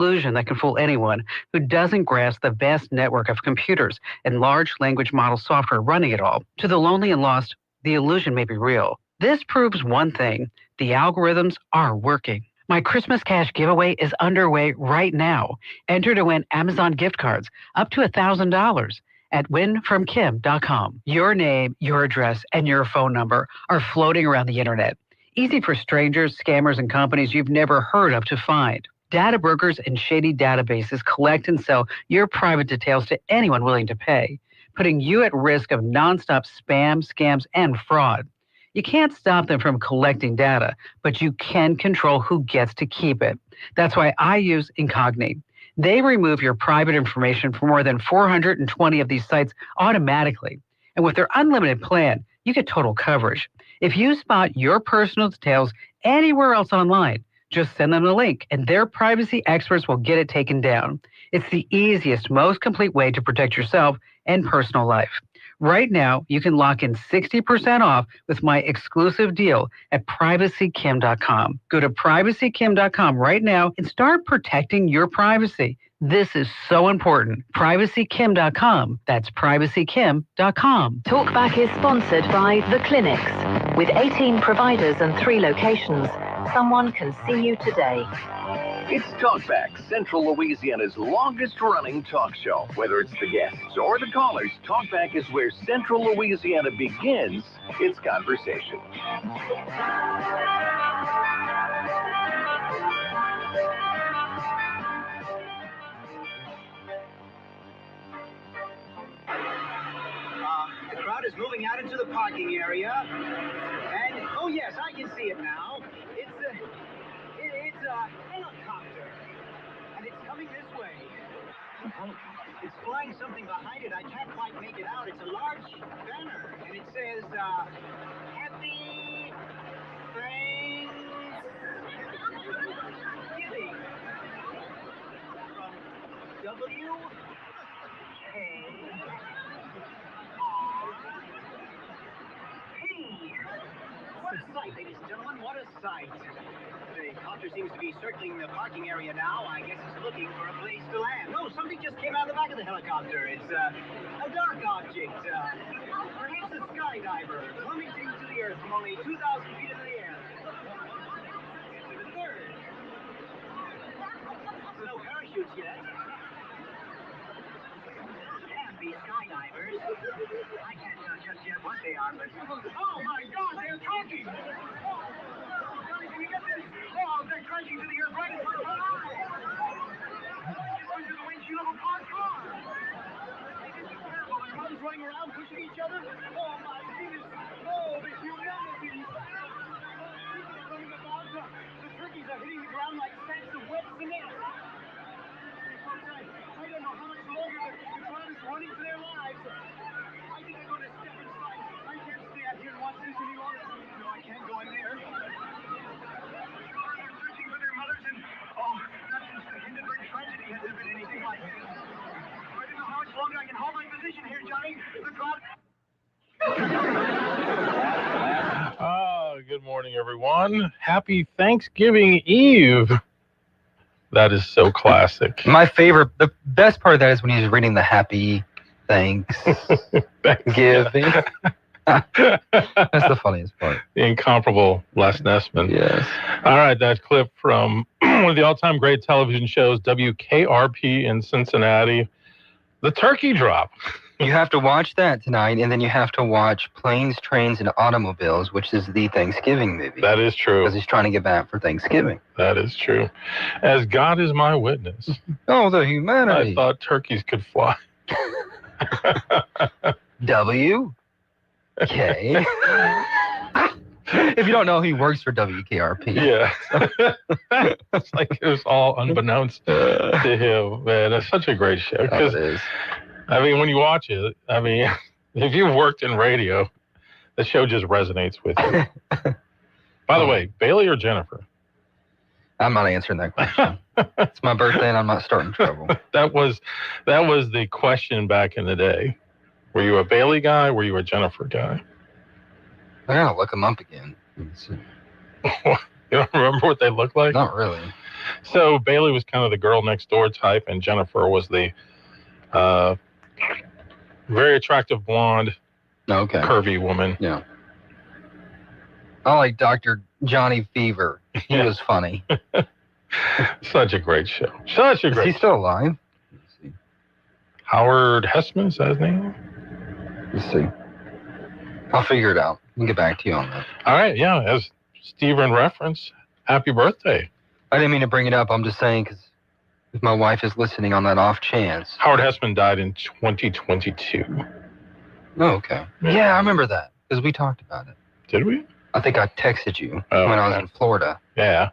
illusion that can fool anyone who doesn't grasp the vast network of computers and large language model software running it all. To the lonely and lost, the illusion may be real. This proves one thing: the algorithms are working. My Christmas Cash giveaway is underway right now. Enter to win Amazon gift cards up to $1,000 at winfromkim.com. Your name, your address, and your phone number are floating around the internet. Easy for strangers, scammers, and companies you've never heard of to find. Data brokers and shady databases collect and sell your private details to anyone willing to pay, putting you at risk of nonstop spam, scams, and fraud. You can't stop them from collecting data, but you can control who gets to keep it. That's why I use Incogni. They remove your private information from more than 420 of these sites automatically. And with their unlimited plan, you get total coverage. If you spot your personal details anywhere else online, just send them the link, and their privacy experts will get it taken down. It's the easiest, most complete way to protect yourself and personal life. Right now, you can lock in 60% off with my exclusive deal at privacykim.com. Go to privacykim.com right now and start protecting your privacy. This is so important. privacykim.com. That's privacykim.com. Talkback is sponsored by The Clinics. With 18 providers and 3 locations, someone can see you today. It's Talkback, Central Louisiana's longest-running talk show. Whether it's the guests or the callers, Talkback is where Central Louisiana begins its conversation. The crowd is moving out into the parking area, and oh yes, I can see it now. It's a helicopter, and it's coming this way. It's flying something behind it. I can't quite make it out. It's a large banner, and it says, Happy Thanksgiving from W-K-R-P. What a sight, ladies and gentlemen, what a sight. The helicopter seems to be circling the parking area now. I guess it's looking for a place to land. No, something just came out of the back of the helicopter. It's a dark object. Perhaps a skydiver plummeting to the earth from only 2,000 feet into the air. It's the third. No parachutes yet. Can't be skydivers. I can't tell just yet what they are, but... Oh, my God, they're talking! Can you get this? Oh, they're crashing to the earth right in front of our eyes! Going through the windshield of a parked car! The cars running around, pushing each other? Oh, my goodness! Oh, the humanity! People are running about. The turkeys are hitting the ground like sacks of wet cement. I don't know how much longer the crowd is running for their lives. I think I'm going to step inside. I can't stay out here and watch this any longer. No, I can't go in there. They're searching for their mothers, and not since the Hindenburg tragedy has there been anything like this. I don't know how much longer I can hold my position here, Johnny. The crowd. Good morning, everyone. Happy Thanksgiving Eve. That is so classic. My favorite, the best part of that is when he's reading the Happy Thanksgiving. That's the funniest part. The incomparable Les Nessman. Yes. All right, that clip from one of the all-time great television shows, WKRP in Cincinnati. The turkey drop. You have to watch that tonight, and then you have to watch Planes, Trains, and Automobiles, which is the Thanksgiving movie. That is true. Because he's trying to get back for Thanksgiving. That is true. As God is my witness. Oh, the humanity. I thought turkeys could fly. W. K. If you don't know, he works for WKRP. Yeah. It's like it was all unbeknownst to him. Man, that's such a great show. It is. I mean, when you watch it, I mean, if you've worked in radio, the show just resonates with you. By the way, Bailey or Jennifer? I'm not answering that question. It's my birthday and I'm not starting trouble. That was the question back in the day. Were you a Bailey guy? Were you a Jennifer guy? I gotta look them up again. You don't remember what they look like? Not really. So Bailey was kind of the girl next door type, and Jennifer was the very attractive blonde, Okay. curvy woman. Yeah. I like Dr. Johnny Fever. He Yeah. was funny. Such a great show. Such a Is great he show. still alive? Let's see. Howard Hessman, is that his name? Let's see. I'll figure it out. We'll get back to you on that. All right, yeah. As Steven referenced, happy birthday. I didn't mean to bring it up. I'm just saying because if my wife is listening on that off chance. Howard Hessman died in 2022. Oh, okay. Yeah, I remember that because we talked about it. Did we? I think I texted you Oh, when I was okay. in Florida. Yeah.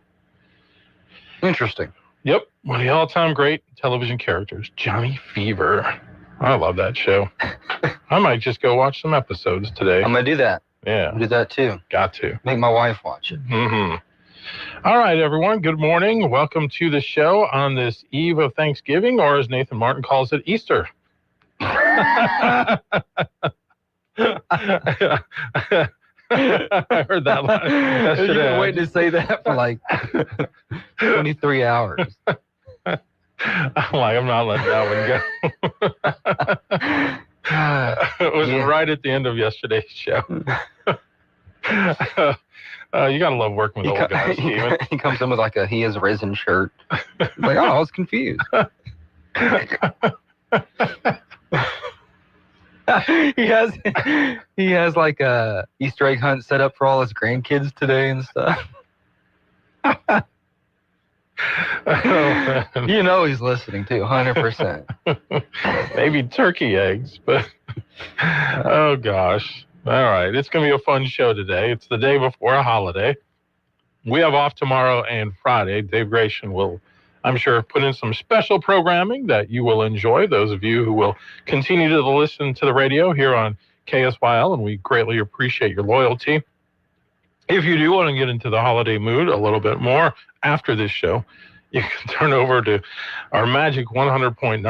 Interesting. Yep. One of the all-time great television characters, Johnny Fever. I love that show. I might just go watch some episodes today. I'm going to do that. Yeah, I'll do that too. got to. Make my wife watch it. Mm-hmm. All right, everyone. Good morning. Welcome to the show on this eve of Thanksgiving, or as Nathan Martin calls it, Easter. I heard that line You've yesterday. been waiting to say that for like 23 hours. I'm not letting that one go. It was Yeah. right at the end of yesterday's show. You gotta love working with old guys, Steven. He comes in with like a "He Has Risen" shirt. Like, oh, I was confused. he has like a Easter egg hunt set up for all his grandkids today and stuff. Oh, man. You know he's listening too, 100%. Maybe turkey eggs, but oh gosh. All right, it's gonna be a fun show today. It's the day before a holiday. We have off tomorrow and Friday. Dave Gratian will, I'm sure, put in some special programming that you will enjoy, those of you who will continue to listen to the radio here on KSYL, and we greatly appreciate your loyalty. If you do want to get into the holiday mood a little bit more after this show, you can turn over to our magic 100.9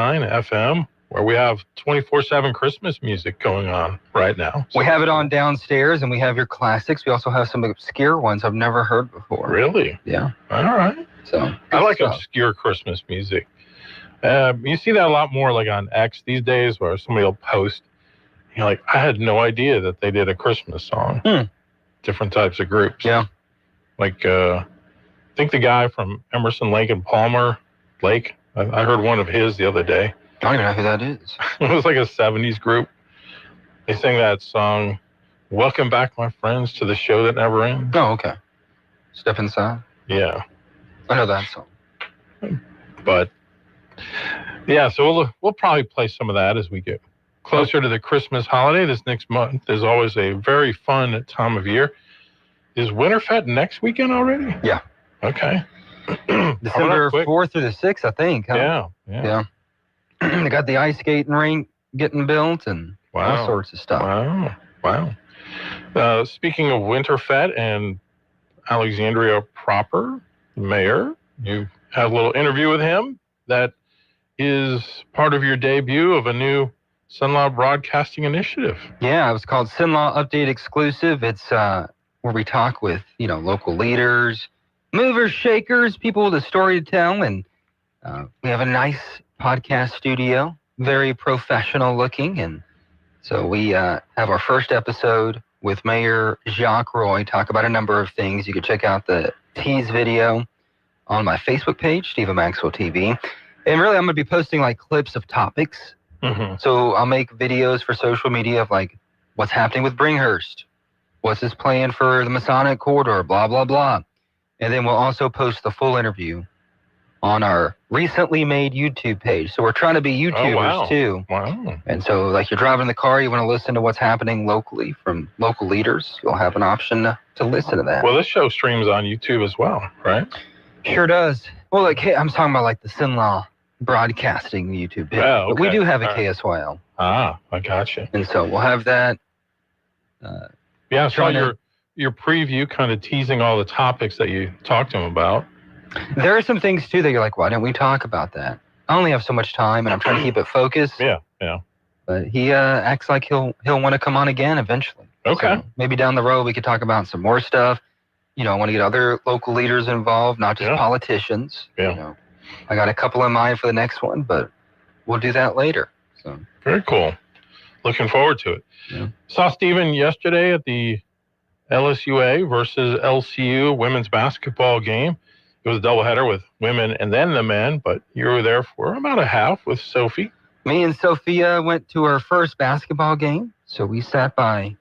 FM, where we have 24/7 Christmas music going on right now. We have it on downstairs, and we have your classics. We also have some obscure ones I've never heard before. Really? Yeah. All right. So I good like stuff. obscure Christmas music. You see that a lot more like on X these days, where somebody will post, you're like, I had no idea that they did a Christmas song. Different types of groups. Yeah. Like, I think the guy from Emerson, Lake and Palmer, Lake, I heard one of his the other day. I don't even know who that is. It was like a 70s group. They sang that song, Welcome Back, My Friends, to the Show That Never Ends. Oh, okay. Step Inside. Yeah. I know that song. But yeah, so we'll probably play some of that as we get closer to the Christmas holiday. This next month is always a very fun time of year. Is Winterfest next weekend already? Yeah. Okay. December 4th through the 6th, I think. Huh? Yeah. They got the ice skating rink getting built and all Wow. sorts of stuff. Wow. Speaking of Winterfest and Alexandria proper, the mayor, you had a little interview with him that is part of your debut of a new Sunlaw Broadcasting initiative. Yeah, it was called Sinlaw Update Exclusive. It's where we talk with, local leaders, movers, shakers, people with a story to tell. And we have a nice podcast studio, very professional looking. And so we have our first episode with Mayor Jacques Roy, talk about a number of things. You can check out the tease video on my Facebook page, Stephen Maxwell TV. And really, I'm going to be posting like clips of topics. Mm-hmm. So I'll make videos for social media of like what's happening with Bringhurst, what's his plan for the Masonic Corridor, blah, blah, blah. And then we'll also post the full interview on our recently made YouTube page. So we're trying to be YouTubers wow. too. Wow. And so like you're driving in the car, you want to listen to what's happening locally from local leaders, you'll have an option to listen to that. Well, this show streams on YouTube as well, right? Sure does. Well, like, I'm talking about like the Sinlaw Broadcasting YouTube page. Oh, But we okay. do have a All right. KSYL. Ah, I gotcha. And so we'll have that. Yeah, I saw Trying to- your preview kind of teasing all the topics that you talked to him about. There are some things too that you're like, why didn't we talk about that? I only have so much time, and I'm trying to keep it focused. Yeah. But he acts like he'll want to come on again eventually. Okay. So maybe down the road we could talk about some more stuff. I want to get other local leaders involved, not just Yeah. politicians. Yeah. I got a couple in mind for the next one, but we'll do that later. So Very cool. Looking forward to it. Yeah. Saw Steven yesterday at the LSUA versus LCU women's basketball game. It was a doubleheader with women and then the men, but you were there for about a half with Sophie. me and Sophia went to our first basketball game. So we sat by.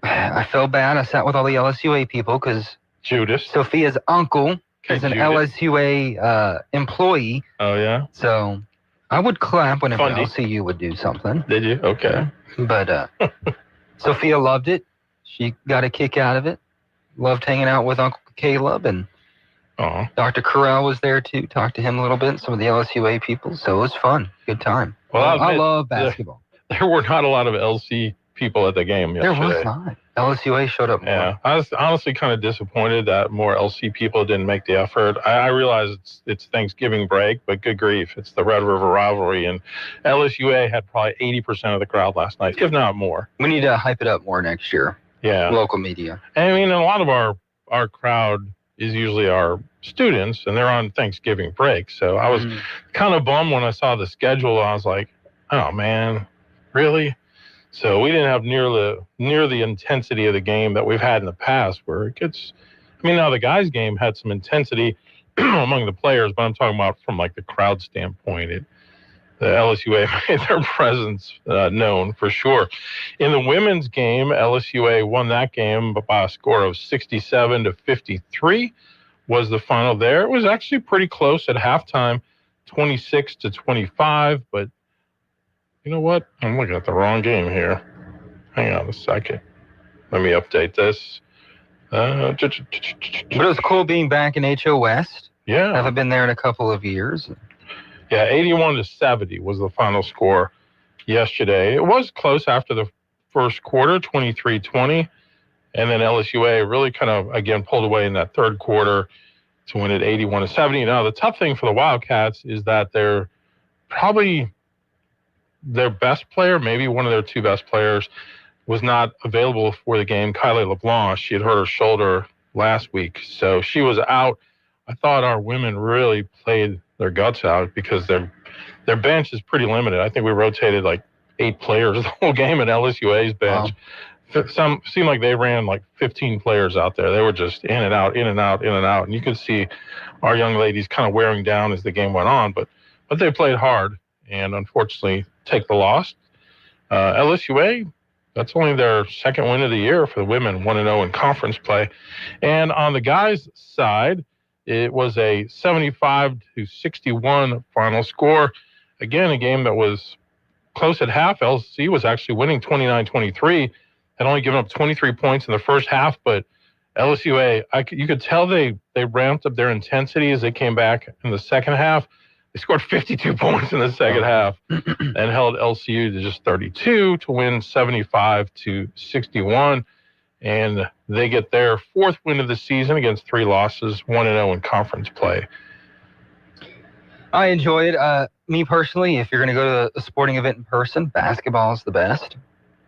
I felt bad. I sat with all the LSUA people because Judas. Sophia's uncle is an Judas. LSUA employee. Oh, yeah? So I would clap whenever Fundy. LCU would do something. Did you? Okay. But Sophia loved it. She got a kick out of it. Loved hanging out with Uncle Caleb, and Oh, Dr. Corral was there too. Talked to him a little bit, some of the LSUA people. So it was fun. Good time. Well, I'll I admit, love basketball. there were not a lot of LC people at the game There yesterday. was not. LSUA showed up more. Yeah, I was honestly kind of disappointed that more LC people didn't make the effort. I realize it's Thanksgiving break, but good grief, it's the Red River rivalry, and LSUA had probably 80% of the crowd last night, if not more. We need to hype it up more next year. Yeah, Local media. I mean, a lot of our crowd is usually our students, and they're on Thanksgiving break. So I was kind of bummed when I saw the schedule. I was like, oh man, really? So we didn't have near the intensity of the game that we've had in the past, where it gets. I mean, now the guys' game had some intensity among the players, but I'm talking about from like the crowd standpoint. The LSUA made their presence known for sure. In the women's game, LSUA won that game by a score of 67-53. Was the final there? It was actually pretty close at halftime, 26-25, but. You know what? I'm looking at the wrong game here. Hang on a second. Let me update this. But it was cool being back in HO West. I Yeah. haven't been there in a couple of years. Yeah, 81-70 was the final score yesterday. It was close after the first quarter, 23-20. And then LSUA really kind of, again, pulled away in that third quarter to win it 81-70. Now, the tough thing for the Wildcats is that they're probably their best player, maybe one of their two best players, was not available for the game. Kylie LeBlanc, she had hurt her shoulder last week, so she was out. I thought our women really played their guts out because their bench is pretty limited. I think we rotated like 8 players the whole game at LSUA's bench. Some seemed like they ran like 15 players out there. They were just in and out, in and out, in and out, and you could see our young ladies kind of wearing down as the game went on. But they played hard, and unfortunately take the loss. LSUA, that's only their second win of the year for the women, 1-0 in conference play. And on the guys' side, it was a 75-61 final score. Again, a game that was close at half. LC was actually winning 29-23, had only given up 23 points in the first half, but LSUA, you could tell they ramped up their intensity as they came back in the second half. They scored 52 points in the second half and held LCU to just 32 to win 75-61. And they get their fourth win of the season against 3 losses, 1-0 in conference play. I enjoy it. Me personally, if you're going to go to a sporting event in person, basketball is the best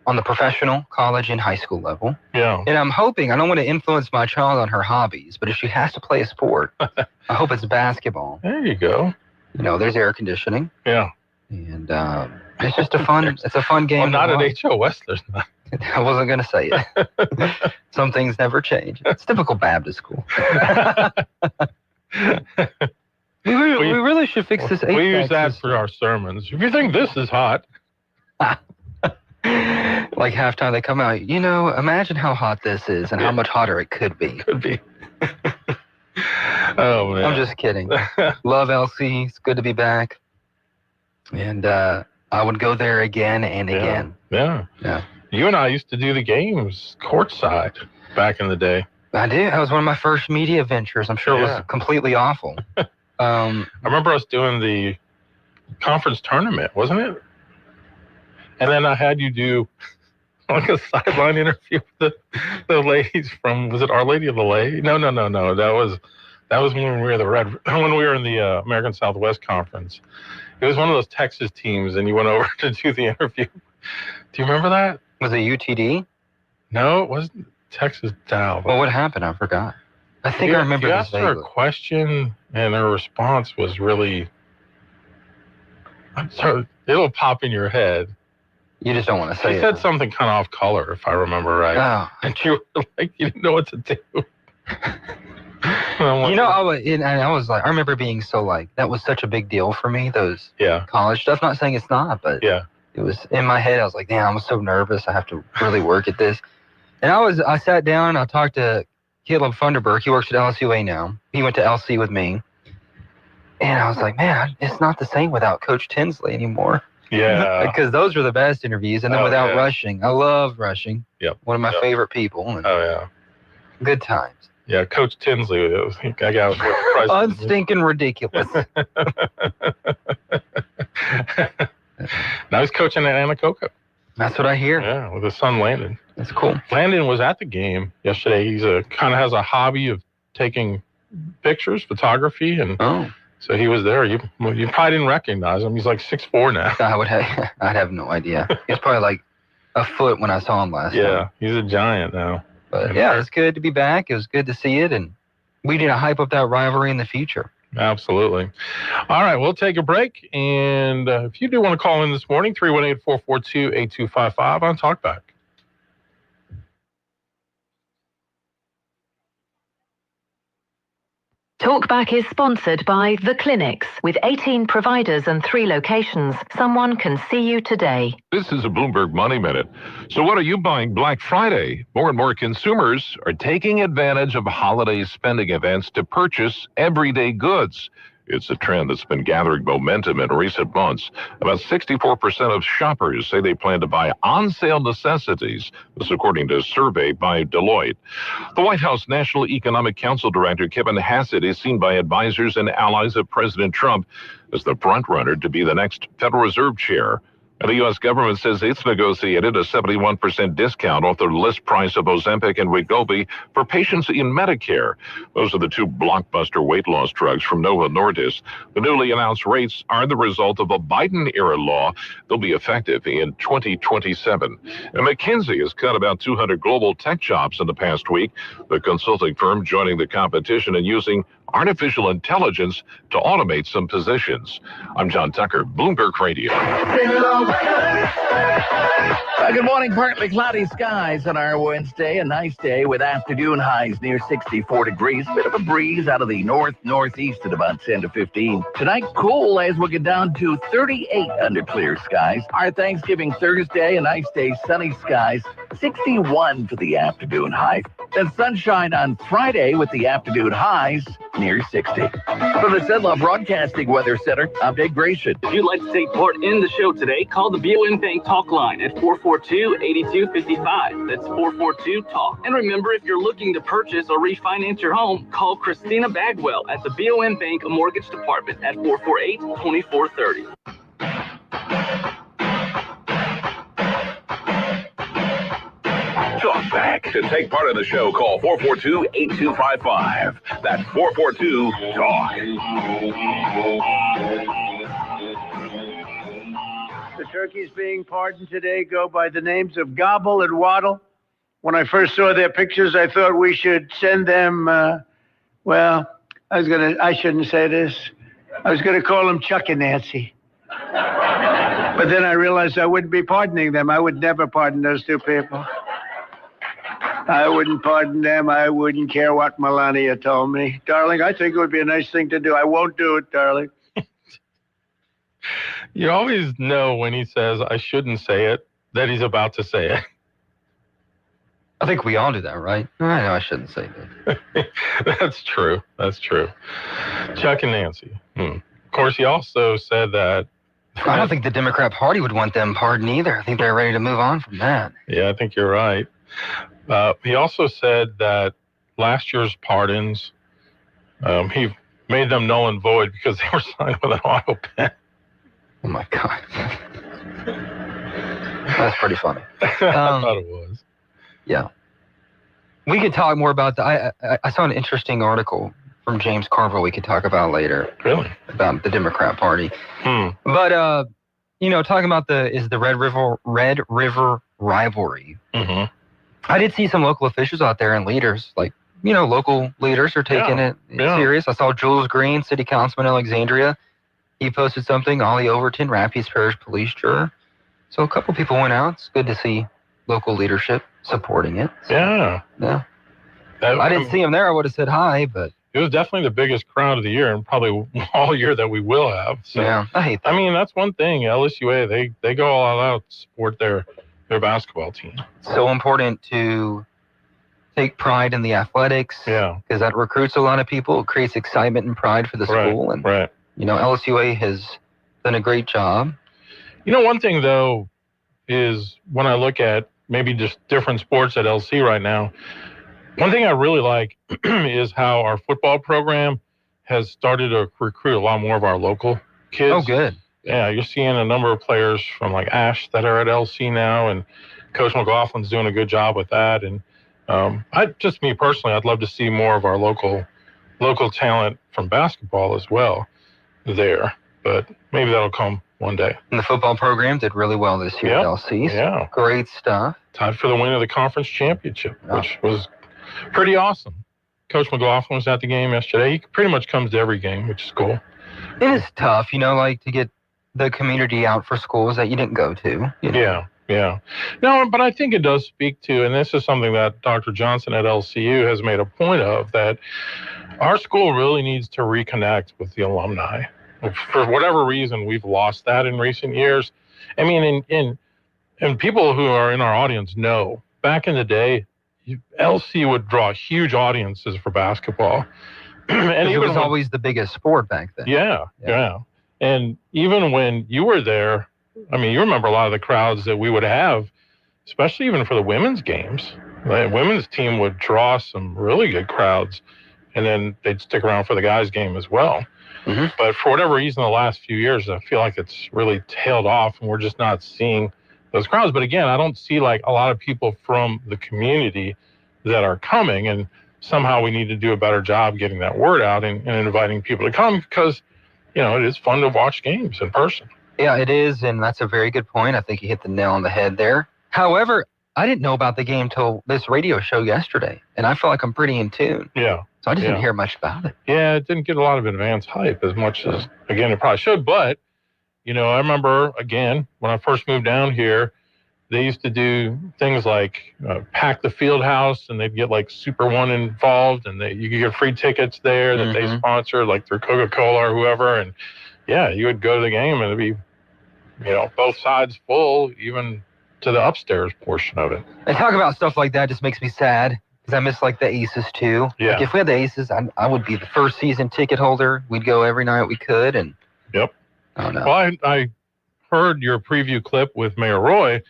on the professional, college, and high school level. Yeah. And I'm hoping, I don't want to influence my child on her hobbies, but if she has to play a sport, I hope it's basketball. There you go. There's air conditioning. Yeah. And it's just a fun game. Well, not to at watch. HO West, there's not. I wasn't going to say it. Some things never change. It's typical Baptist school. we really should fix this. We use HVAC that system. for our sermons. If you think this is hot. Like halftime, they come out, imagine how hot this is and how much hotter it could be. Could be. Oh, man. I'm just kidding. Love LC. It's good to be back. And I would go there again and again. Yeah. Yeah. You and I used to do the games courtside back in the day. I do. That was one of my first media ventures. I'm sure it Yeah. was completely awful. I remember us doing the conference tournament, wasn't it? And then I had you do like a sideline interview with the ladies from, was it Our Lady of the Lake? No. That was when we were when we were in the American Southwest Conference. It was one of those Texas teams, and you went over to do the interview. Do you remember that? Was it UTD? No, it wasn't Texas Dow. Well, what happened? I forgot. I think I remember You this asked her a vaguely. question, and her response was really. So it'll pop in your head. You just don't want to She say it. said something kind of off color, if I remember right. Oh. And you were like, you didn't know what to do. You know, I was like, I remember being so like, that was such a big deal for me, those Yeah. college stuff. Not saying it's not, but Yeah. it was in my head. I was like, damn, I'm so nervous. I have to really work at this. And I sat down, I talked to Caleb Funderburk. He works at LSUA now. He went to LC with me. And I was like, man, it's not the same without Coach Tinsley anymore. Yeah. Because those were the best interviews. And then Oh, without yeah. Rushing. I love Rushing. Yep. One of my Yep. favorite people. And Oh, yeah. good times. Yeah, Coach Tinsley. That guy was with the president. Unstinking ridiculous. Now he's coaching at Anacoco. That's what I hear. Yeah, with his son Landon. That's cool. Landon was at the game yesterday. He's kind of has a hobby of taking pictures, photography, and Oh, so he was there. You probably didn't recognize him. He's like 6'4" now. I'd have no idea. He was probably like a foot when I saw him last time. Yeah, he's a giant now. But yeah, it's good to be back. It was good to see it, and we need to hype up that rivalry in the future. Absolutely. All right, we'll take a break. And if you do want to call in this morning, 318-442-8255 on Talkback. Talkback is sponsored by The Clinics. With 18 providers and 3 locations, someone can see you today. This is a Bloomberg Money Minute. So what are you buying Black Friday? More and more consumers are taking advantage of holiday spending events to purchase everyday goods. It's a trend that's been gathering momentum in recent months. About 64% of shoppers say they plan to buy on-sale necessities. This according to a survey by Deloitte. The White House National Economic Council Director Kevin Hassett is seen by advisors and allies of President Trump as the frontrunner to be the next Federal Reserve chair. And the U.S. government says it's negotiated a 71% discount off the list price of Ozempic and Wegovy for patients in Medicare. Those are the 2 blockbuster weight loss drugs from Novo Nordisk. The newly announced rates are the result of a Biden-era law. They'll be effective in 2027. And McKinsey has cut about 200 global tech jobs in the past week. The consulting firm joining the competition and using artificial intelligence to automate some positions. I'm John Tucker, Bloomberg Radio. Good morning. Partly cloudy skies on our Wednesday. A nice day with afternoon highs near 64 degrees. Bit of a breeze out of the northeast at about 10 to 15. Tonight, cool as we get down to 38 under clear skies. Our Thanksgiving Thursday, a nice day, sunny skies. 61 for the afternoon high. Then sunshine on Friday with the afternoon highs near 60. From the Zenlaw Broadcasting Weather Center, I'm Dave Gratian. If you'd like to take part in the show today, call the BOM Bank Talk line at 442-8255. That's 442-TALK. And remember, if you're looking to purchase or refinance your home, call Christina Bagwell at the BOM Bank Mortgage Department at 448-2430. Talkback. To take part in the show, call 442-8255. That's 442-TALK. The turkeys being pardoned today go by the names of Gobble and Waddle. When I first saw their pictures, I thought we should send them, I shouldn't say this. I was going to call them Chuck and Nancy. But then I realized I wouldn't be pardoning them. I would never pardon those 2 people. I wouldn't pardon them. I wouldn't care what Melania told me. Darling, I think it would be a nice thing to do. I won't do it, darling. You always know when he says, I shouldn't say it, that he's about to say it. I think we all do that, right? I know I shouldn't say that. That's true. That's true. Chuck and Nancy. Of course, he also said that. I don't think the Democrat Party would want them pardoned either. I think they're ready to move on from that. Yeah, I think you're right. He also said that last year's pardons, he made them null and void because they were signed with an auto pen. Oh, my God. That's pretty funny. I thought it was. Yeah. We could talk more about that. I saw an interesting article from James Carville we could talk about later. Really? About the Democrat Party. But, talking about the Red River rivalry. Mm-hmm. I did see some local officials out there and leaders, like local leaders are taking it serious. I saw Jules Green, city councilman in Alexandria. He posted something. Ollie Overton, Rapides Parish police juror. So a couple people went out. It's good to see local leadership supporting it. So, yeah. I didn't see him there. I would have said hi, but it was definitely the biggest crowd of the year, and probably all year that we will have. So, yeah, I hate that. I mean, that's one thing. LSUA, they go all out to support their basketball team. So important to take pride in the athletics. Yeah. Because that recruits a lot of people. It creates excitement and pride for the school. And, LSUA has done a great job. One thing, though, is when I look at maybe just different sports at LC right now, one thing I really like is how our football program has started to recruit a lot more of our local kids. Oh, good. Yeah, you're seeing a number of players from like Ash that are at LC now, and Coach McLaughlin's doing a good job with that. And me personally, I'd love to see more of our local talent from basketball as well there. But maybe that'll come one day. And the football program did really well this year at LC. Yeah. Great stuff. Tied for the win of the conference championship, which was pretty awesome. Coach McLaughlin was at the game yesterday. He pretty much comes to every game, which is cool. It is tough, to get the community out for schools that you didn't go to. Yeah. No, but I think it does speak to, and this is something that Dr. Johnson at LCU has made a point of, that our school really needs to reconnect with the alumni. For whatever reason, we've lost that in recent years. I mean, and people who are in our audience know, back in the day, LC would draw huge audiences for basketball. And it was always the biggest sport back then. Yeah. And even when you were there, I mean, you remember a lot of the crowds that we would have, especially even for the women's games. The women's team would draw some really good crowds, and then they'd stick around for the guys' game as well. Mm-hmm. But for whatever reason, the last few years, I feel like it's really tailed off, and we're just not seeing those crowds. But again, I don't see like a lot of people from the community that are coming, and somehow we need to do a better job getting that word out and inviting people to come, because, it is fun to watch games in person. Yeah, it is, and that's a very good point. I think you hit the nail on the head there. However, I didn't know about the game till this radio show yesterday, and I feel like I'm pretty in tune. Yeah. So I didn't hear much about it. Yeah, it didn't get a lot of advance hype as much as, again, it probably should. But, I remember, again, when I first moved down here, they used to do things like pack the field house, and they'd get like Super One involved, and you could get free tickets there that they sponsor, like through Coca-Cola or whoever. And yeah, you would go to the game and it'd be, both sides full, even to the upstairs portion of it. And talk about stuff like that just makes me sad, because I miss like the Aces too. Yeah. Like if we had the Aces, I would be the first season ticket holder. We'd go every night we could. And yep. I don't know. Well, I heard your preview clip with Mayor Roy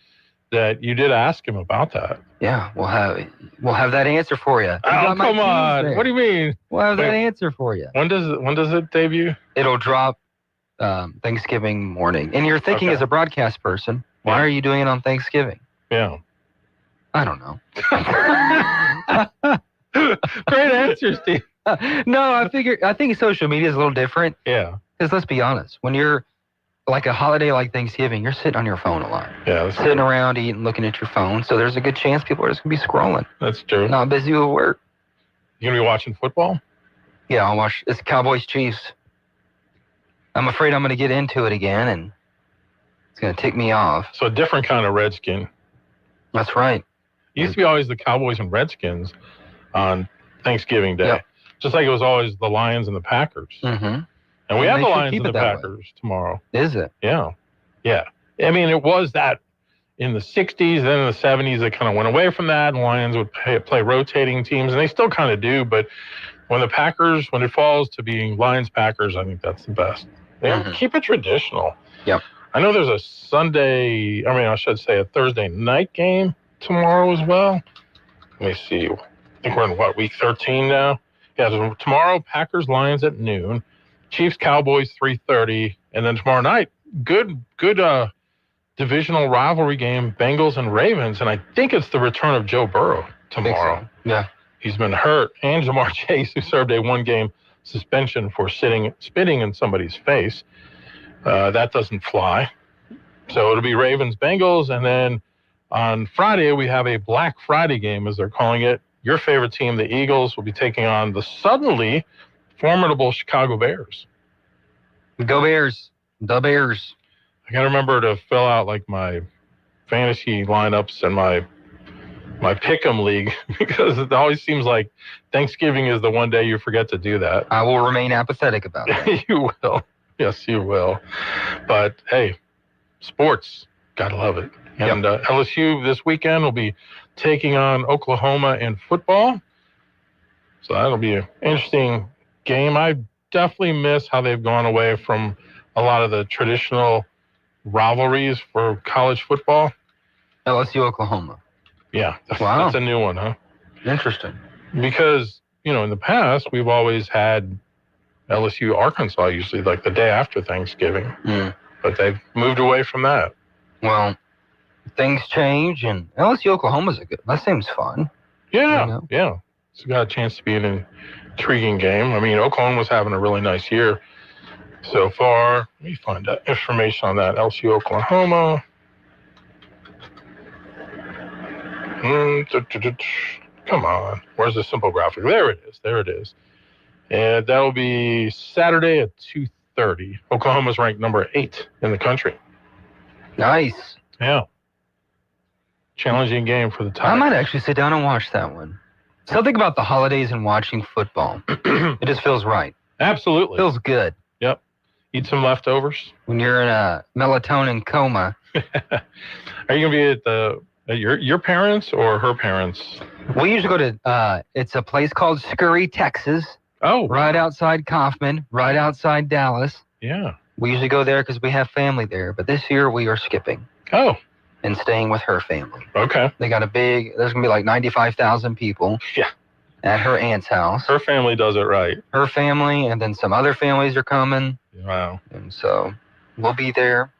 that you did ask him about that. Yeah, we'll have that answer for you. Oh, come on! What do you mean? We'll have that answer for you. When does it debut? It'll drop Thanksgiving morning. And you're thinking, as a broadcast person, why are you doing it on Thanksgiving? Yeah. I don't know. Great answer, Steve. No, I think social media is a little different. Yeah. Because let's be honest, when you're like a holiday like Thanksgiving, you're sitting on your phone a lot. Yeah. Sitting around eating, looking at your phone. So there's a good chance people are just going to be scrolling. That's true. Not busy with work. You going to be watching football? Yeah, I'll watch. It's Cowboys Chiefs. I'm afraid I'm going to get into it again, and it's going to tick me off. So a different kind of Redskin. That's right. It used to be always the Cowboys and Redskins on Thanksgiving Day. Yep. Just like it was always the Lions and the Packers. Mm-hmm. And we have the Lions and the Packers tomorrow. Is it? Yeah. Yeah. I mean, it was that in the 60s, then in the 70s, they kind of went away from that, and Lions would play rotating teams, and they still kind of do. But when it falls to being Lions-Packers, I think that's the best. Keep it traditional. Yep. I know there's a Thursday night game tomorrow as well. Let me see. I think we're in, week 13 now? Yeah, so tomorrow, Packers-Lions at noon. Chiefs-Cowboys 3:30, and then tomorrow night, good divisional rivalry game, Bengals and Ravens, and I think it's the return of Joe Burrow tomorrow. So. Yeah. He's been hurt, and Jamar Chase, who served a one-game suspension for spitting in somebody's face. That doesn't fly. So it'll be Ravens-Bengals, and then on Friday, we have a Black Friday game, as they're calling it, your favorite team, the Eagles, will be taking on the suddenly formidable Chicago Bears. Go Bears. The Bears. I got to remember to fill out like my fantasy lineups and my pick'em league because it always seems like Thanksgiving is the one day you forget to do that. I will remain apathetic about it. You will. Yes, you will. But hey, sports, gotta love it. And LSU this weekend will be taking on Oklahoma in football. So that'll be an interesting game. I definitely miss how they've gone away from a lot of the traditional rivalries for college football. LSU, Oklahoma. Yeah, Wow. That's a new one, huh? Interesting. Because, in the past, we've always had LSU, Arkansas, usually like the day after Thanksgiving. But they've moved away from that. Well, things change, and LSU, Oklahoma's that seems fun. Yeah. It's got a chance to be an intriguing game. I mean, Oklahoma's having a really nice year so far. Let me find out information on that. LSU, Oklahoma. Come on. Where's the simple graphic? There it is. And that will be Saturday at 2:30. Oklahoma's ranked number 8 in the country. Nice. Yeah. Challenging game for the Tigers. I might actually sit down and watch that one. Something about the holidays and watching football. It just feels right. Absolutely. Feels good. Yep. Eat some leftovers. When you're in a melatonin coma. Are you going to be at your parents' or her parents'? We usually go to, it's a place called Scurry, Texas. Oh. Right outside Kaufman, right outside Dallas. Yeah. We usually go there because we have family there, but this year we are skipping. Oh. And staying with her family. Okay. They got there's going to be like 95,000 people. Yeah. At her aunt's house. Her family does it right. Her family, and then some other families are coming. Wow. And so we'll be there.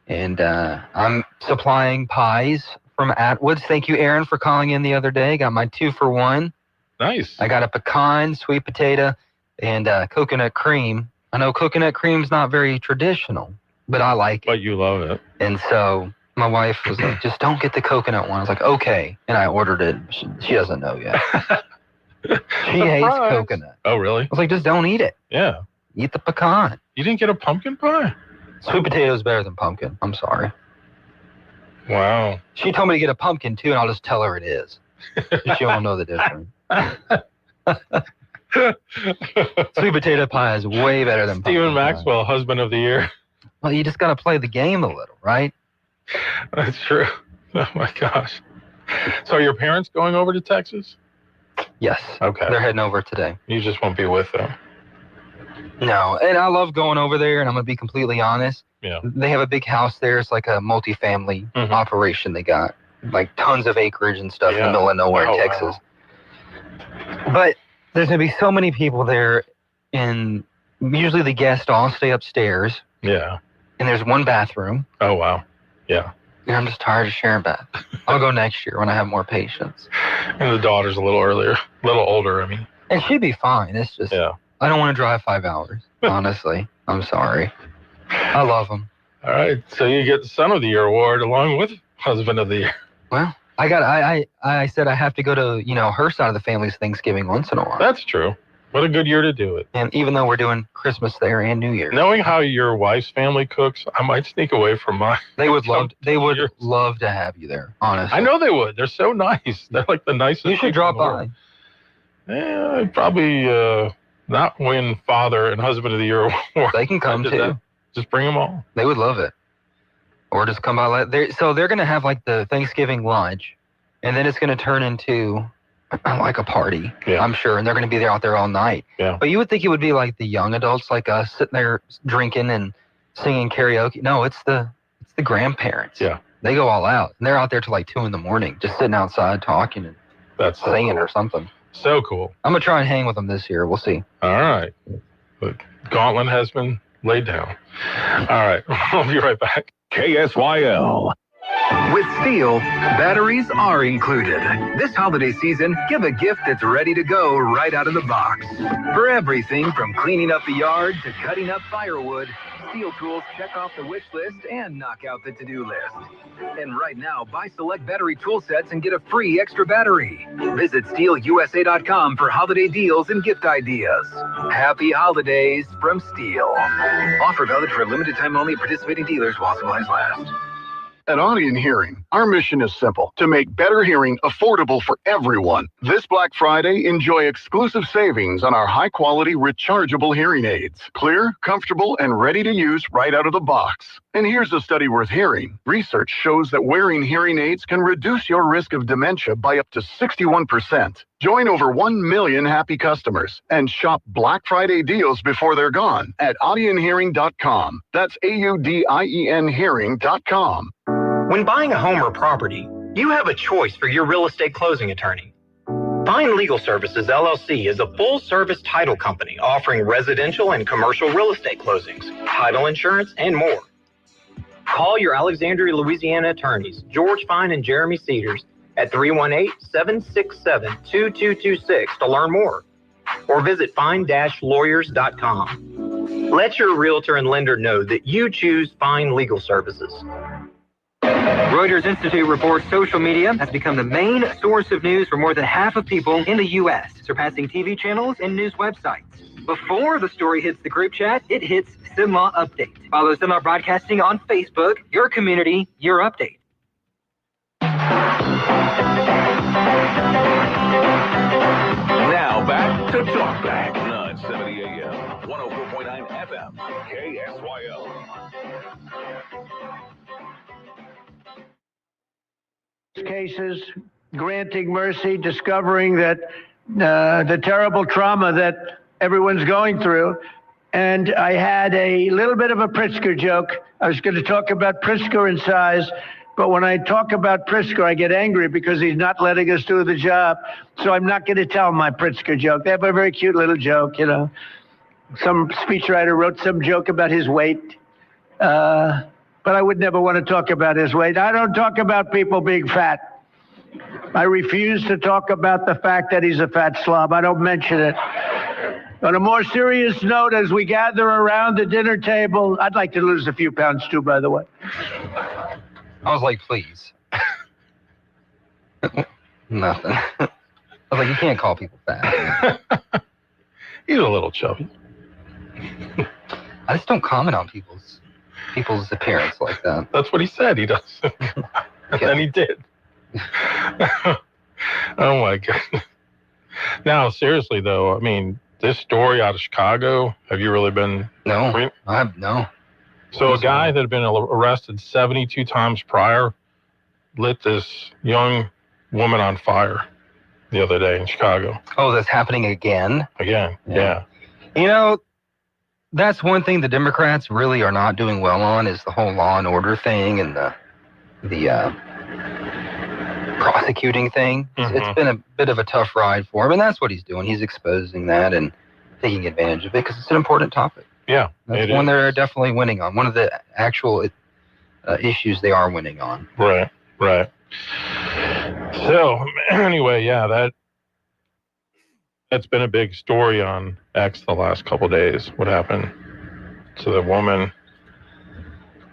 And I'm supplying pies from Atwood's. Thank you, Aaron, for calling in the other day. Got my 2-for-1. Nice. I got a pecan, sweet potato, and coconut cream. I know coconut cream's not very traditional, but I like it. But you love it. And so my wife was like, just don't get the coconut one. I was like, okay. And I ordered it. She doesn't know yet. She hates coconut. Oh, really? I was like, just don't eat it. Yeah. Eat the pecan. You didn't get a pumpkin pie? Sweet potato is better than pumpkin. I'm sorry. Wow. She told me to get a pumpkin, too, and I'll just tell her it is. She won't know the difference. Sweet potato pie is way better than pumpkin Stephen Maxwell, pie. Husband of the year. Well, you just got to play the game a little, right? That's true. Oh, my gosh. So are your parents going over to Texas? Yes. Okay. They're heading over today. You just won't be with them. No, and I love going over there, and I'm going to be completely honest. Yeah. They have a big house there. It's like a multi-family operation they got. Like tons of acreage and stuff in the middle of nowhere in Texas. Wow. But there's going to be so many people there, and usually the guests all stay upstairs. Yeah. And there's one bathroom. Oh, wow. Yeah. And I'm just tired of sharing bath. I'll go next year when I have more patience. And the daughter's a little older, I mean. And she'd be fine. It's just, I don't want to drive 5 hours, honestly. I'm sorry. I love them. All right. So you get the Son of the Year award along with Husband of the Year. Well, I said I have to go to, her side of the family's Thanksgiving once in a while. That's true. What a good year to do it. And even though we're doing Christmas there and New Year. Knowing how your wife's family cooks, I might sneak away from mine. They would love to have you there, honestly. I know they would. They're so nice. They're like the nicest. You should drop by. Yeah, I'd probably not win Father and Husband of the Year award. They can come too. Just bring them all. They would love it. Or just come by. So they're going to have like the Thanksgiving lunch, and then it's going to turn into like a party, I'm sure. And they're going to be out there all night. Yeah. But you would think it would be like the young adults like us sitting there drinking and singing karaoke. No, it's the grandparents. Yeah. They go all out. And they're out there till like 2 a.m, just sitting outside talking and singing or something. So cool. I'm going to try and hang with them this year. We'll see. All right. The gauntlet has been laid down. All right. We'll be right back. KSYL. With Steel, batteries are included. This holiday season, give a gift that's ready to go right out of the box. For everything from cleaning up the yard to cutting up firewood, STIHL tools check off the wish list and knock out the to-do list. And right now, buy select battery tool sets and get a free extra battery. Visit STIHLUSA.com for holiday deals and gift ideas. Happy holidays from STIHL. Offer valid for a limited time only at participating dealers while supplies last. At Audion Hearing, our mission is simple: to make better hearing affordable for everyone. This Black Friday, enjoy exclusive savings on our high-quality rechargeable hearing aids. Clear, comfortable, and ready to use right out of the box. And here's a study worth hearing. Research shows that wearing hearing aids can reduce your risk of dementia by up to 61%. Join over 1 million happy customers and shop Black Friday deals before they're gone at audionhearing.com. That's AUDIEN hearing.com. When buying a home or property, you have a choice for your real estate closing attorney. Fine Legal Services, LLC is a full-service title company offering residential and commercial real estate closings, title insurance, and more. Call your Alexandria, Louisiana attorneys, George Fine and Jeremy Cedars, at 318-767-2226 to learn more, or visit fine-lawyers.com. Let your realtor and lender know that you choose Fine Legal Services. Reuters Institute reports social media has become the main source of news for more than half of people in the U.S., surpassing TV channels and news websites. Before the story hits the group chat, it hits Simlaw Update. Follow Simlaw Broadcasting on Facebook, your community, your update. Now back to Talk Back. 970 AM, 104.9 FM, KSYL. Cases, granting mercy, discovering that the terrible trauma that everyone's going through. And I had a little bit of a Pritzker joke. I was going to talk about Pritzker and size, but when I talk about Pritzker, I get angry because he's not letting us do the job. So I'm not going to tell my Pritzker joke. They have a very cute little joke, you know. Some speechwriter wrote some joke about his weight. But I would never want to talk about his weight. I don't talk about people being fat. I refuse to talk about the fact that he's a fat slob. I don't mention it. On a more serious note, as we gather around the dinner table, I'd like to lose a few pounds too, by the way. I was like, please. Nothing. I was like, you can't call people fat. He's a little chubby. I just don't comment on people's appearance like that. That's what he said. He does. And then he did. Oh my goodness. Now, seriously though, I mean, this story out of Chicago, have you really been? No, no. So a guy that had been arrested 72 times prior lit this young woman on fire the other day in Chicago. Oh, that's happening again? Again, yeah. You know, that's one thing the Democrats really are not doing well on, is the whole law and order thing and the prosecuting thing. Mm-hmm. It's been a bit of a tough ride for him, and that's what he's doing. He's exposing that and taking advantage of it because it's an important topic. Yeah, that's one they're definitely winning on. One of the actual issues they are winning on. Right. So anyway, yeah, that's been a big story on X the last couple of days. What happened to the woman?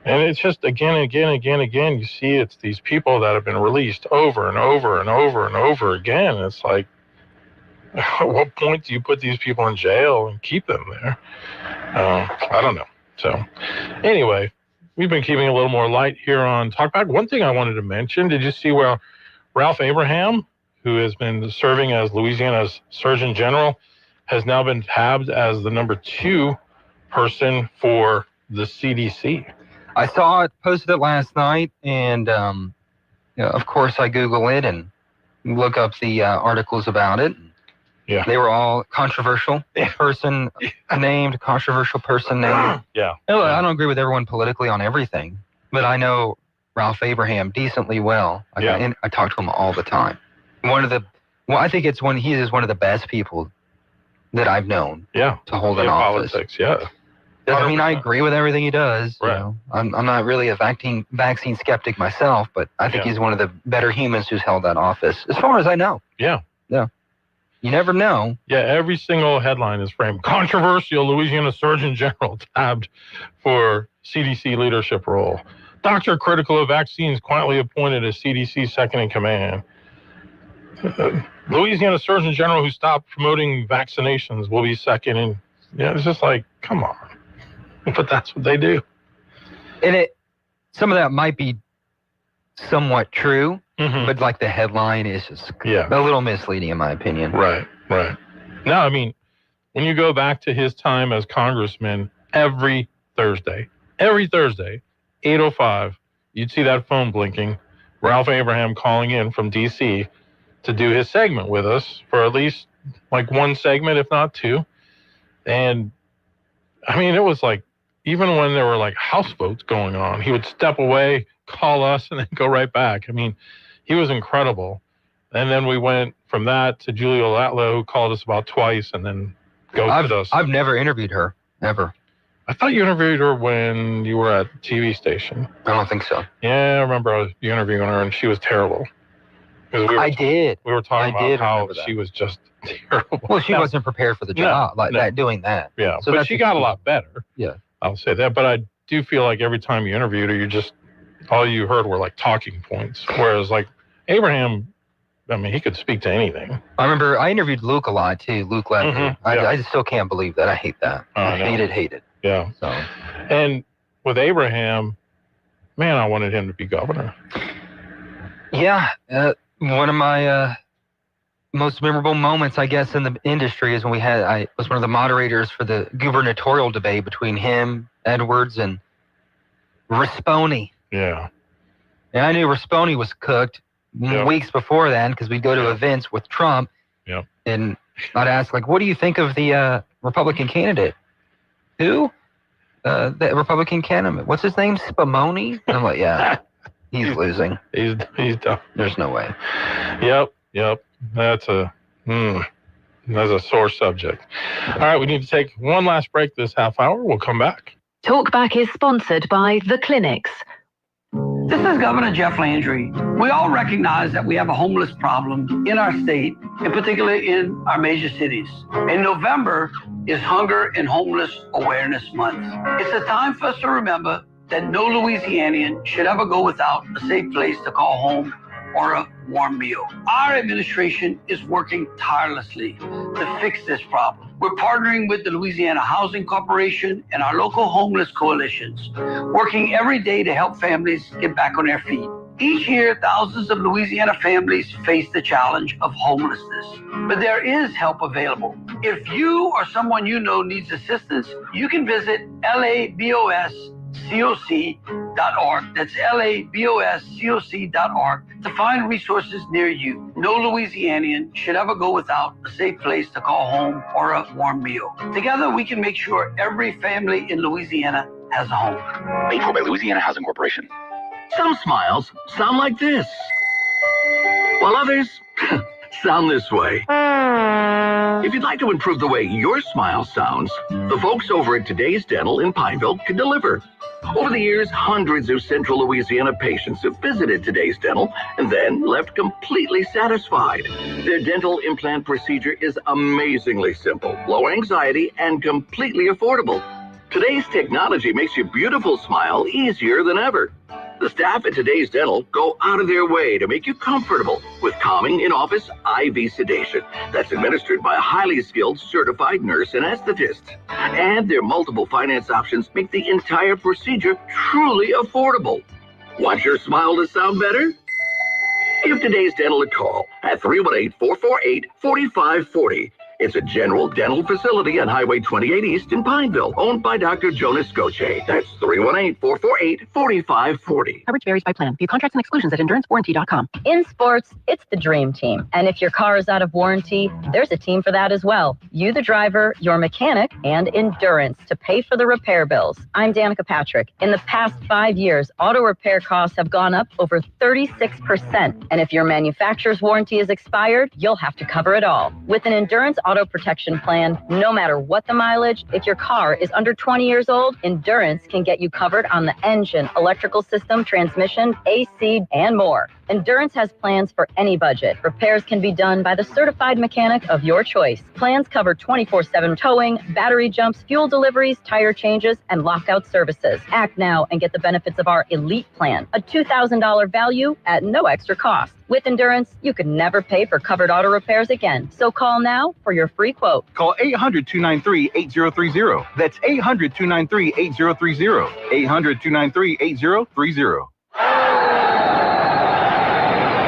And it's just again, you see it's these people that have been released over and over and over and over again. It's like, at what point do you put these people in jail and keep them there? I don't know. So anyway, we've been keeping a little more light here on Talkback. One thing I wanted to mention, did you see where Ralph Abraham, who has been serving as Louisiana's Surgeon General, has now been tabbed as the number 2 person for the CDC? I saw it, posted it last night, and of course I Google it and look up the articles about it. Yeah. They were all controversial person named, controversial person named. Yeah. I don't agree with everyone politically on everything, but I know Ralph Abraham decently well. I talk to him all the time. I think he is one of the best people that I've known. Yeah. To hold an office. Politics, yeah. Doesn't mean I agree with everything he does. Right. You know? I'm not really a vaccine skeptic myself, but I think he's one of the better humans who's held that office, as far as I know. Yeah. You never know. Yeah, every single headline is framed. Controversial Louisiana Surgeon General tabbed for CDC leadership role. Doctor critical of vaccines quietly appointed as CDC second in command. Louisiana Surgeon General who stopped promoting vaccinations will be second. And yeah, it's just like, come on. But that's what they do. And some of that might be somewhat true, but like the headline is just a little misleading in my opinion. Right. No, I mean, when you go back to his time as congressman, every Thursday, 8:05, you'd see that phone blinking, Ralph Abraham calling in from D.C. to do his segment with us for at least like one segment, if not two. And I mean, it was like, even when there were like house votes going on, he would step away, call us, and then go right back. I mean, he was incredible. And then we went from that to Julia Latlo, who called us about twice and then ghosted us. I've never interviewed her, ever. I thought you interviewed her when you were at the TV station. I don't think so. Yeah, I remember you interviewing her, and she was terrible. I did. We were talking about how she was just terrible. Well, she wasn't prepared for the job, doing that. Yeah, so but she got a lot better. Yeah. I'll say that. But I do feel like every time you interviewed her, all you heard were like talking points. Whereas like Abraham, I mean, he could speak to anything. I remember I interviewed Luke a lot too, Luke Latlo. I just still can't believe that. I hate that. I hate it. Yeah. So. And with Abraham, man, I wanted him to be governor. Yeah. One of my most memorable moments, I guess, in the industry is when I was one of the moderators for the gubernatorial debate between him, Edwards, and Rispone. Yeah. And I knew Rispone was cooked weeks before then because we'd go to events with Trump. Yep. And I'd ask, like, what do you think of the Republican candidate? Who? The Republican candidate. What's his name? Spumoni? And I'm like, yeah, he's losing. He's done. There's no way. Yep. That's a sore subject. All right, we need to take one last break this half hour. We'll come back. Talkback is sponsored by The Clinics. This is Governor Jeff Landry. We all recognize that we have a homeless problem in our state, and particularly in our major cities. And November is Hunger and Homeless Awareness Month. It's a time for us to remember that no Louisianian should ever go without a safe place to call home or a warm meal. Our administration is working tirelessly to fix this problem. We're partnering with the Louisiana Housing Corporation and our local homeless coalitions, working every day to help families get back on their feet. Each year, thousands of Louisiana families face the challenge of homelessness, but there is help available. If you or someone you know needs assistance, you can visit laboscoc.org. That's laboscoc.org to find resources near you. No Louisianian should ever go without a safe place to call home or a warm meal. Together, we can make sure every family in Louisiana has a home. Paid for by Louisiana Housing Corporation. Some smiles sound like this, while others sound this way. If you'd like to improve the way your smile sounds, the folks over at Today's Dental in Pineville can deliver. Over the years, hundreds of Central Louisiana patients have visited Today's Dental and then left completely satisfied. Their dental implant procedure is amazingly simple, low anxiety, and completely affordable. Today's technology makes your beautiful smile easier than ever. The staff at Today's Dental go out of their way to make you comfortable with calming in-office IV sedation that's administered by a highly skilled certified nurse anesthetist. And their multiple finance options make the entire procedure truly affordable. Want your smile to sound better? Give Today's Dental a call at 318-448-4540. It's a general dental facility on Highway 28 East in Pineville, owned by Dr. Jonas Goche. That's 318-448-4540. Coverage varies by plan. View contracts and exclusions at endurancewarranty.com. In sports, it's the dream team. And if your car is out of warranty, there's a team for that as well. You, the driver, your mechanic, and Endurance to pay for the repair bills. I'm Danica Patrick. In the past 5 years, auto repair costs have gone up over 36%. And if your manufacturer's warranty is expired, you'll have to cover it all. With an Endurance auto protection plan, no matter what the mileage, if your car is under 20 years old, Endurance can get you covered on the engine, electrical system, transmission, AC, and more. Endurance has plans for any budget. Repairs can be done by the certified mechanic of your choice. Plans cover 24/7 towing, battery jumps, fuel deliveries, tire changes, and lockout services. Act now and get the benefits of our Elite Plan, a $2,000 value at no extra cost. With Endurance, you can never pay for covered auto repairs again. So call now for your free quote. Call 800-293-8030. That's 800-293-8030. 800-293-8030.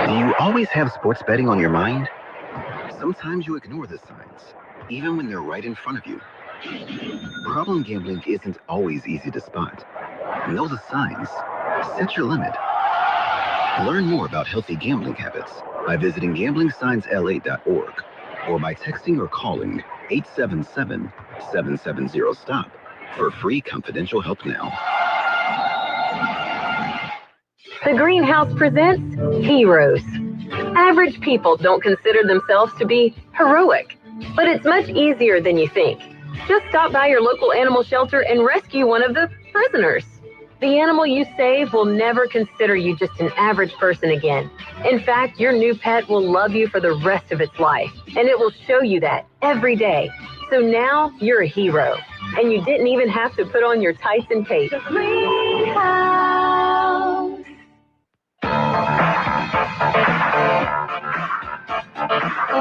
Do you always have sports betting on your mind? Sometimes you ignore the signs, even when they're right in front of you. Problem gambling isn't always easy to spot. Know the signs. Set your limit. Learn more about healthy gambling habits by visiting gamblingsignsla.org or by texting or calling 877-770-STOP for free confidential help now. The Greenhouse presents Heroes. Average people don't consider themselves to be heroic, but it's much easier than you think. Just stop by your local animal shelter and rescue one of the prisoners. The animal you save will never consider you just an average person again. In fact, your new pet will love you for the rest of its life, and it will show you that every day. So now you're a hero, and you didn't even have to put on your tights and cape. Greenhouse.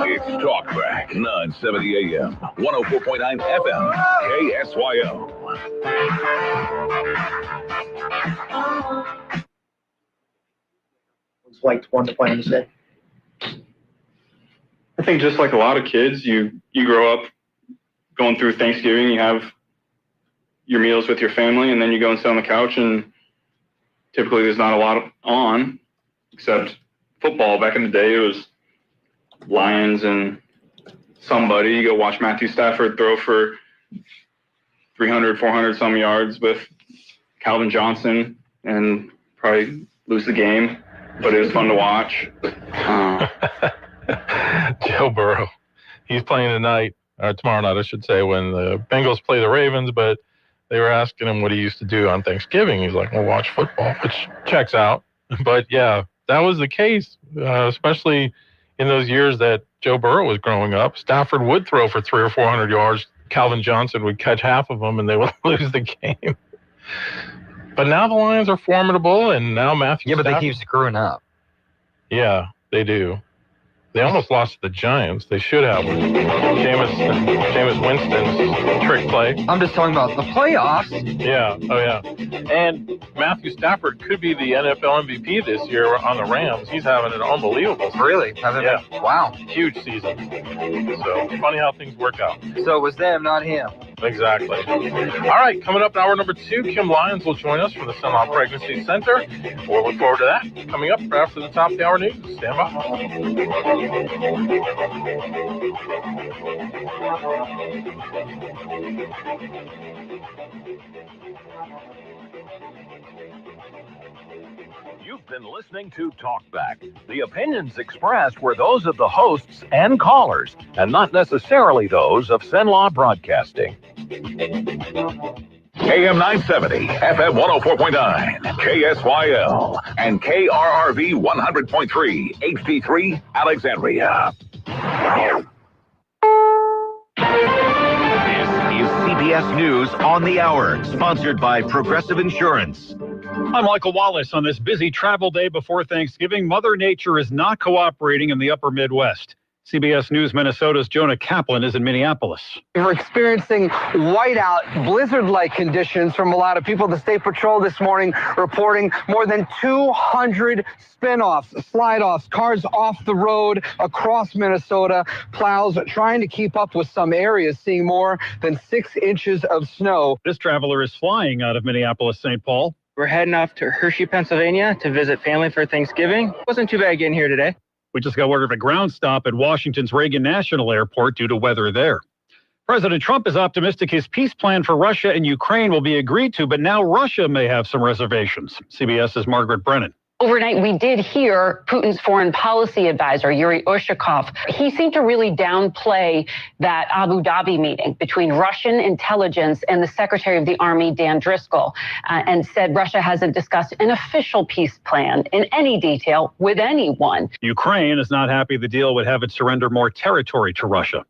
It's Talkback, 970 AM, 104.9 FM, KSYO. It's like one to plan to say. I think just like a lot of kids, you grow up going through Thanksgiving, you have your meals with your family, and then you go and sit on the couch, and typically there's not a lot on, except football. Back in the day, it was Lions and somebody. You go watch Matthew Stafford throw for 300, 400 some yards with Calvin Johnson and probably lose the game, but it was fun to watch. Joe Burrow. He's playing tonight, or tomorrow night, I should say, when the Bengals play the Ravens, but they were asking him what he used to do on Thanksgiving. He's like, well, watch football, which checks out. But yeah, that was the case, especially in those years that Joe Burrow was growing up. Stafford would throw for 300 or 400 yards. Calvin Johnson would catch half of them, and they would lose the game. But now the Lions are formidable, and now Matthew Yeah, but Stafford, they keep screwing up. Yeah, they do. They almost lost to the Giants. They should have. Jameis Winston's trick play. I'm just talking about the playoffs. Yeah. Oh, yeah. And Matthew Stafford could be the NFL MVP this year on the Rams. He's having an unbelievable season. Really? Yeah. Wow. Huge season. So, funny how things work out. So it was them, not him. Exactly. All right, coming up in hour number 2, Kim Lyons will join us from the Cenla Pregnancy Center. We'll look forward to that. Coming up after the top of the hour news. Stand by. You've been listening to Talkback. The opinions expressed were those of the hosts and callers, and not necessarily those of Cenla Broadcasting. AM 970, FM 104.9, KSYL, and KRRV 100.3, HD3, Alexandria. This is CBS News on the Hour, sponsored by Progressive Insurance. I'm Michael Wallace. On this busy travel day before Thanksgiving, Mother Nature is not cooperating in the upper Midwest. CBS News Minnesota's Jonah Kaplan is in Minneapolis. We're experiencing whiteout, blizzard-like conditions from a lot of people. The State Patrol this morning reporting more than 200 spin-offs, slide-offs, cars off the road across Minnesota. Plows trying to keep up with some areas, seeing more than 6 inches of snow. This traveler is flying out of Minneapolis-St. Paul. We're heading off to Hershey, Pennsylvania to visit family for Thanksgiving. Wasn't too bad getting here today. We just got word of a ground stop at Washington's Reagan National Airport due to weather there. President Trump is optimistic his peace plan for Russia and Ukraine will be agreed to, but now Russia may have some reservations. CBS's Margaret Brennan. Overnight, we did hear Putin's foreign policy advisor, Yuri Ushakov. He seemed to really downplay that Abu Dhabi meeting between Russian intelligence and the Secretary of the Army, Dan Driscoll, and said Russia hasn't discussed an official peace plan in any detail with anyone. Ukraine is not happy the deal would have it surrender more territory to Russia.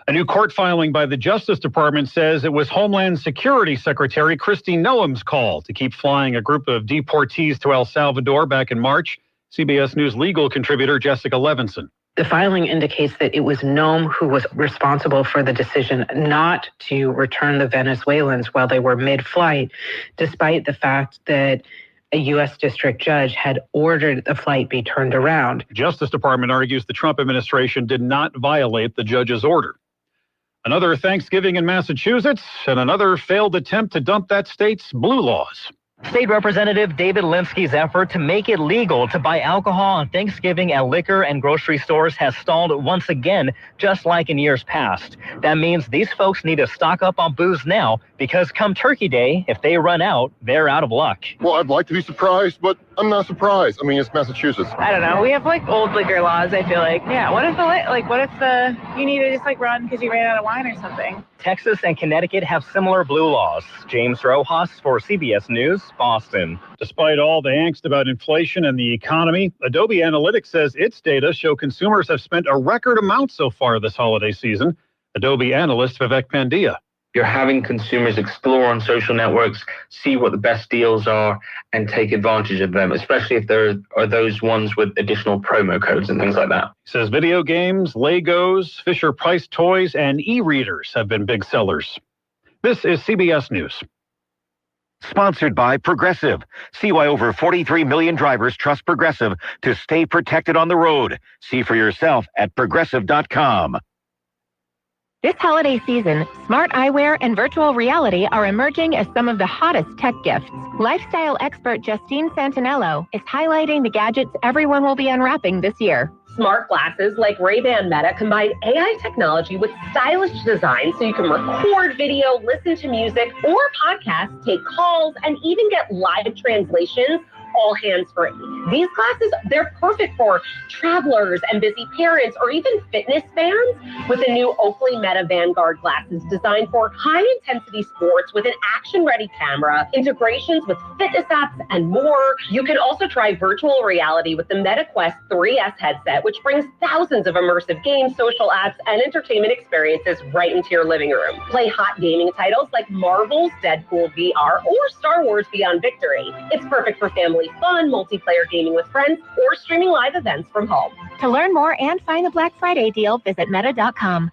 A new court filing by the Justice Department says it was Homeland Security Secretary Kristi Noem's call to keep flying a group of deportees to El Salvador back in March. CBS News legal contributor Jessica Levinson. The filing indicates that it was Noem who was responsible for the decision not to return the Venezuelans while they were mid-flight, despite the fact that a U.S. district judge had ordered the flight be turned around. Justice Department argues the Trump administration did not violate the judge's order. Another Thanksgiving in Massachusetts and another failed attempt to dump that state's blue laws. State Representative David Linsky's effort to make it legal to buy alcohol on Thanksgiving at liquor and grocery stores has stalled once again, just like in years past. That means these folks need to stock up on booze now, because come Turkey Day, if they run out, they're out of luck. Well, I'd like to be surprised, but I'm not surprised. I mean, it's Massachusetts. I don't know. We have like old liquor laws, I feel like. Yeah, what if you need to just like run because you ran out of wine or something? Texas and Connecticut have similar blue laws. James Rojas for CBS News, Boston. Despite all the angst about inflation and the economy, Adobe Analytics says its data show consumers have spent a record amount so far this holiday season. Adobe analyst Vivek Pandya. You're having consumers explore on social networks, see what the best deals are, and take advantage of them, especially if there are those ones with additional promo codes and things like that. He says video games, Legos, Fisher-Price toys, and e-readers have been big sellers. This is CBS News. Sponsored by Progressive. See why over 43 million drivers trust Progressive to stay protected on the road. See for yourself at Progressive.com. This holiday season, smart eyewear and virtual reality are emerging as some of the hottest tech gifts. Lifestyle expert Justine Santinello is highlighting the gadgets everyone will be unwrapping this year. Smart glasses like Ray-Ban Meta combine AI technology with stylish design so you can record video, listen to music or podcasts, take calls, and even get live translations, all hands-free. These glasses, they're perfect for travelers and busy parents or even fitness fans with the new Oakley Meta Vanguard glasses designed for high-intensity sports with an action-ready camera, integrations with fitness apps, and more. You can also try virtual reality with the Meta Quest 3S headset, which brings thousands of immersive games, social apps, and entertainment experiences right into your living room. Play hot gaming titles like Marvel's Deadpool VR or Star Wars Beyond Victory. It's perfect for family fun, multiplayer gaming with friends, or streaming live events from home. To learn more and find the Black Friday deal, visit meta.com.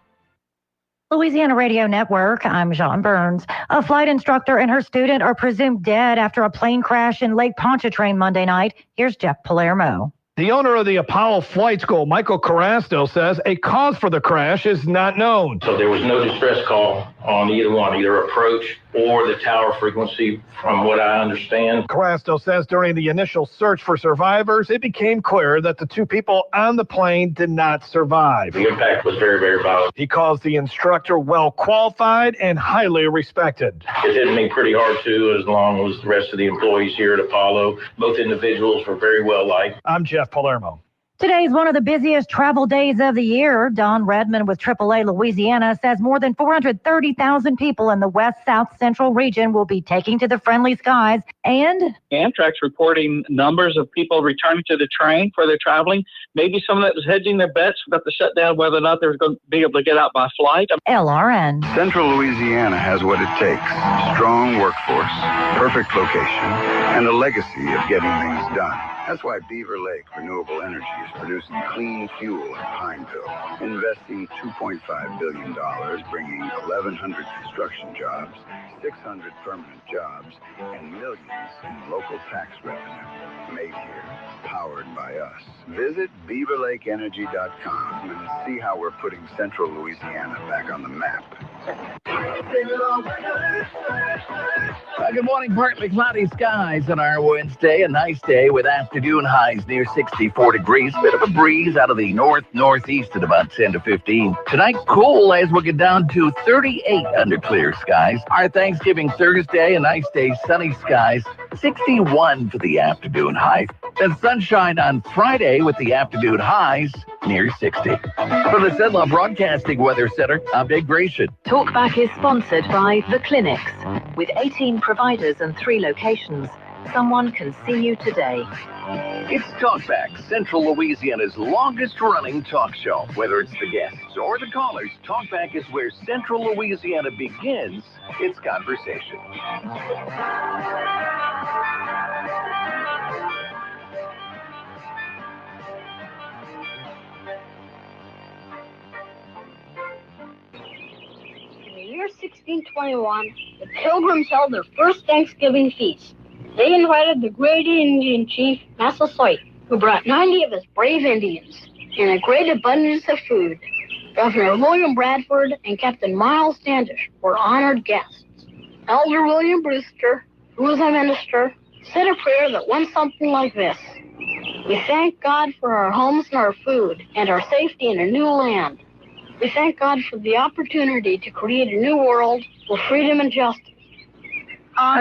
Louisiana Radio Network, I'm Jean Burns. A flight instructor and her student are presumed dead after a plane crash in Lake Pontchartrain Monday night. Here's Jeff Palermo. The owner of the Apollo Flight School, Michael Carasto, says a cause for the crash is not known. So there was no distress call on either one, either approach or the tower frequency, from what I understand. Carasto says during the initial search for survivors, it became clear that the two people on the plane did not survive. The impact was very, very violent. He calls the instructor well qualified and highly respected. It hit me pretty hard too, as long as the rest of the employees here at Apollo. Both individuals were very well liked. I'm Jeff Palermo. Today's one of the busiest travel days of the year. Don Redmond with AAA Louisiana says more than 430,000 people in the West South Central region will be taking to the friendly skies. And Amtrak's reporting numbers of people returning to the train for their traveling. Maybe some of that was hedging their bets about the shutdown, whether or not they were going to be able to get out by flight. LRN. Central Louisiana has what it takes. Strong workforce, perfect location, and a legacy of getting things done. That's why Beaver Lake Renewable Energy is producing clean fuel in Pineville, investing $2.5 billion, bringing 1,100 construction jobs, 600 permanent jobs, and millions in local tax revenue. Made here, powered by us. Visit BeaverLakeEnergy.com and see how we're putting Central Louisiana back on the map. Good morning. Partly cloudy skies on our Wednesday. A nice day with afternoon highs near 64 degrees. Bit of a breeze out of the northeast at about 10 to 15. Tonight, cool as we get down to 38 under clear skies. Our Thanksgiving Thursday, a nice day, sunny skies. 61 for the afternoon high. Then sunshine on Friday with the afternoon highs near 60. From the Cenla Broadcasting Weather Center, I'm Dave Grayson. Talkback is sponsored by The Clinics. With 18 providers and 3 locations, someone can see you today. It's Talkback, Central Louisiana's longest-running talk show. Whether it's the guests or the callers, Talkback is where Central Louisiana begins its conversation. In the year 1621, the Pilgrims held their first Thanksgiving feast. They invited the great Indian chief, Massasoit, who brought 90 of his brave Indians and a great abundance of food. Governor William Bradford and Captain Miles Standish were honored guests. Elder William Brewster, who was a minister, said a prayer that went something like this. We thank God for our homes and our food and our safety in a new land. We thank God for the opportunity to create a new world with freedom and justice.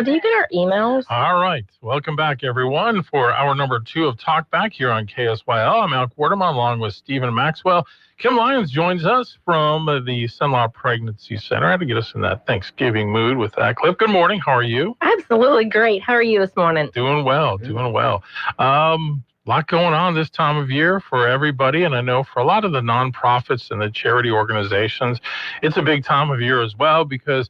Do you get our emails? All right. Welcome back, everyone, for hour number 2 of Talkback here on KSYL. I'm Al Quarterman along with Stephen Maxwell. Kim Lyons joins us from the Cenla Pregnancy Center. I had to get us in that Thanksgiving mood with that clip. Good morning. How are you? Absolutely great. How are you this morning? Doing well. Doing well. Lot going on this time of year for everybody. And I know for a lot of the nonprofits and the charity organizations, it's a big time of year as well because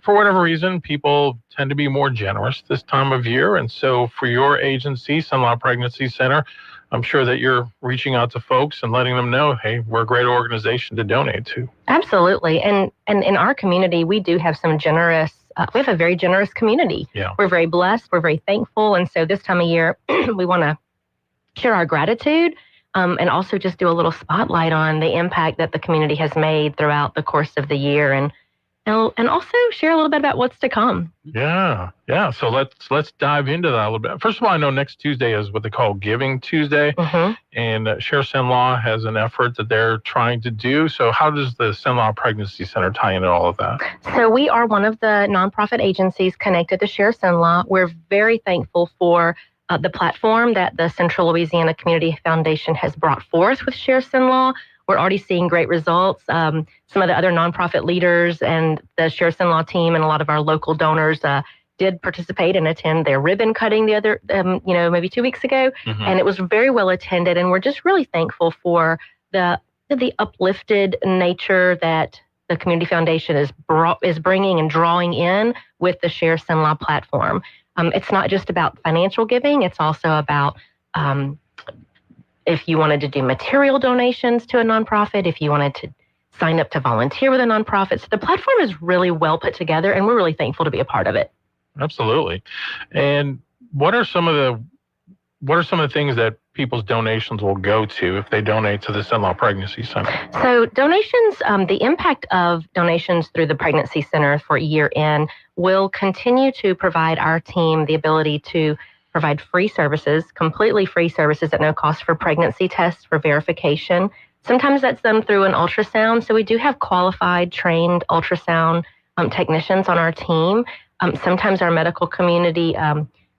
for whatever reason, people tend to be more generous this time of year. And so for your agency, Cenla Pregnancy Center, I'm sure that you're reaching out to folks and letting them know, hey, we're a great organization to donate to. Absolutely. And in our community, we do have some generous, we have a very generous community. Yeah. We're very blessed. We're very thankful. And so this time of year, we want to share our gratitude and also just do a little spotlight on the impact that the community has made throughout the course of the year and also share a little bit about what's to come. Yeah. So let's dive into that a little bit. First of all, I know next Tuesday is what they call Giving Tuesday, and Share Cenla has an effort that they're trying to do. So how does the Cenla Pregnancy Center tie into all of that? So we are one of the nonprofit agencies connected to Share Cenla. We're very thankful for the platform that the Central Louisiana Community Foundation has brought forth with Share Cenla. We're already seeing great results. Some of the other nonprofit leaders and the Share Cenla team and a lot of our local donors did participate and attend their ribbon cutting the other, maybe 2 weeks ago. And it was very well attended. And we're just really thankful for the uplifted nature that the Community Foundation is bringing and drawing in with the Share Cenla platform. It's not just about financial giving. It's also about if you wanted to do material donations to a nonprofit, if you wanted to sign up to volunteer with a nonprofit. So the platform is really well put together, and we're really thankful to be a part of it. Absolutely. And what are some of the things that people's donations will go to if they donate to the Cenla Pregnancy Center? So donations, the impact of donations through the Pregnancy Center for year end will continue to provide our team the ability to provide free services, completely free services at no cost for pregnancy tests for verification. Sometimes that's done through an ultrasound. So we do have qualified, trained ultrasound technicians on our team. Sometimes our medical community,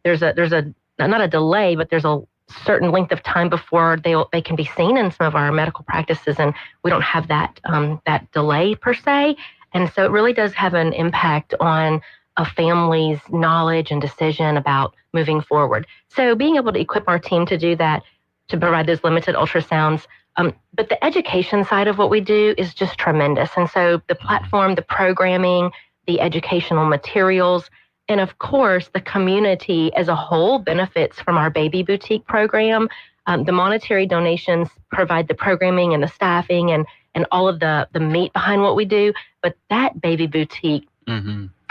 there's not a delay, but there's a certain length of time before they can be seen in some of our medical practices, and we don't have that delay per se. And so it really does have an impact on a family's knowledge and decision about moving forward. So being able to equip our team to do that, to provide those limited ultrasounds, but the education side of what we do is just tremendous. And so the platform, the programming, the educational materials, and of course, the community as a whole benefits from our Baby Boutique program. The monetary donations provide the programming and the staffing and all of the meat behind what we do. But that Baby Boutique,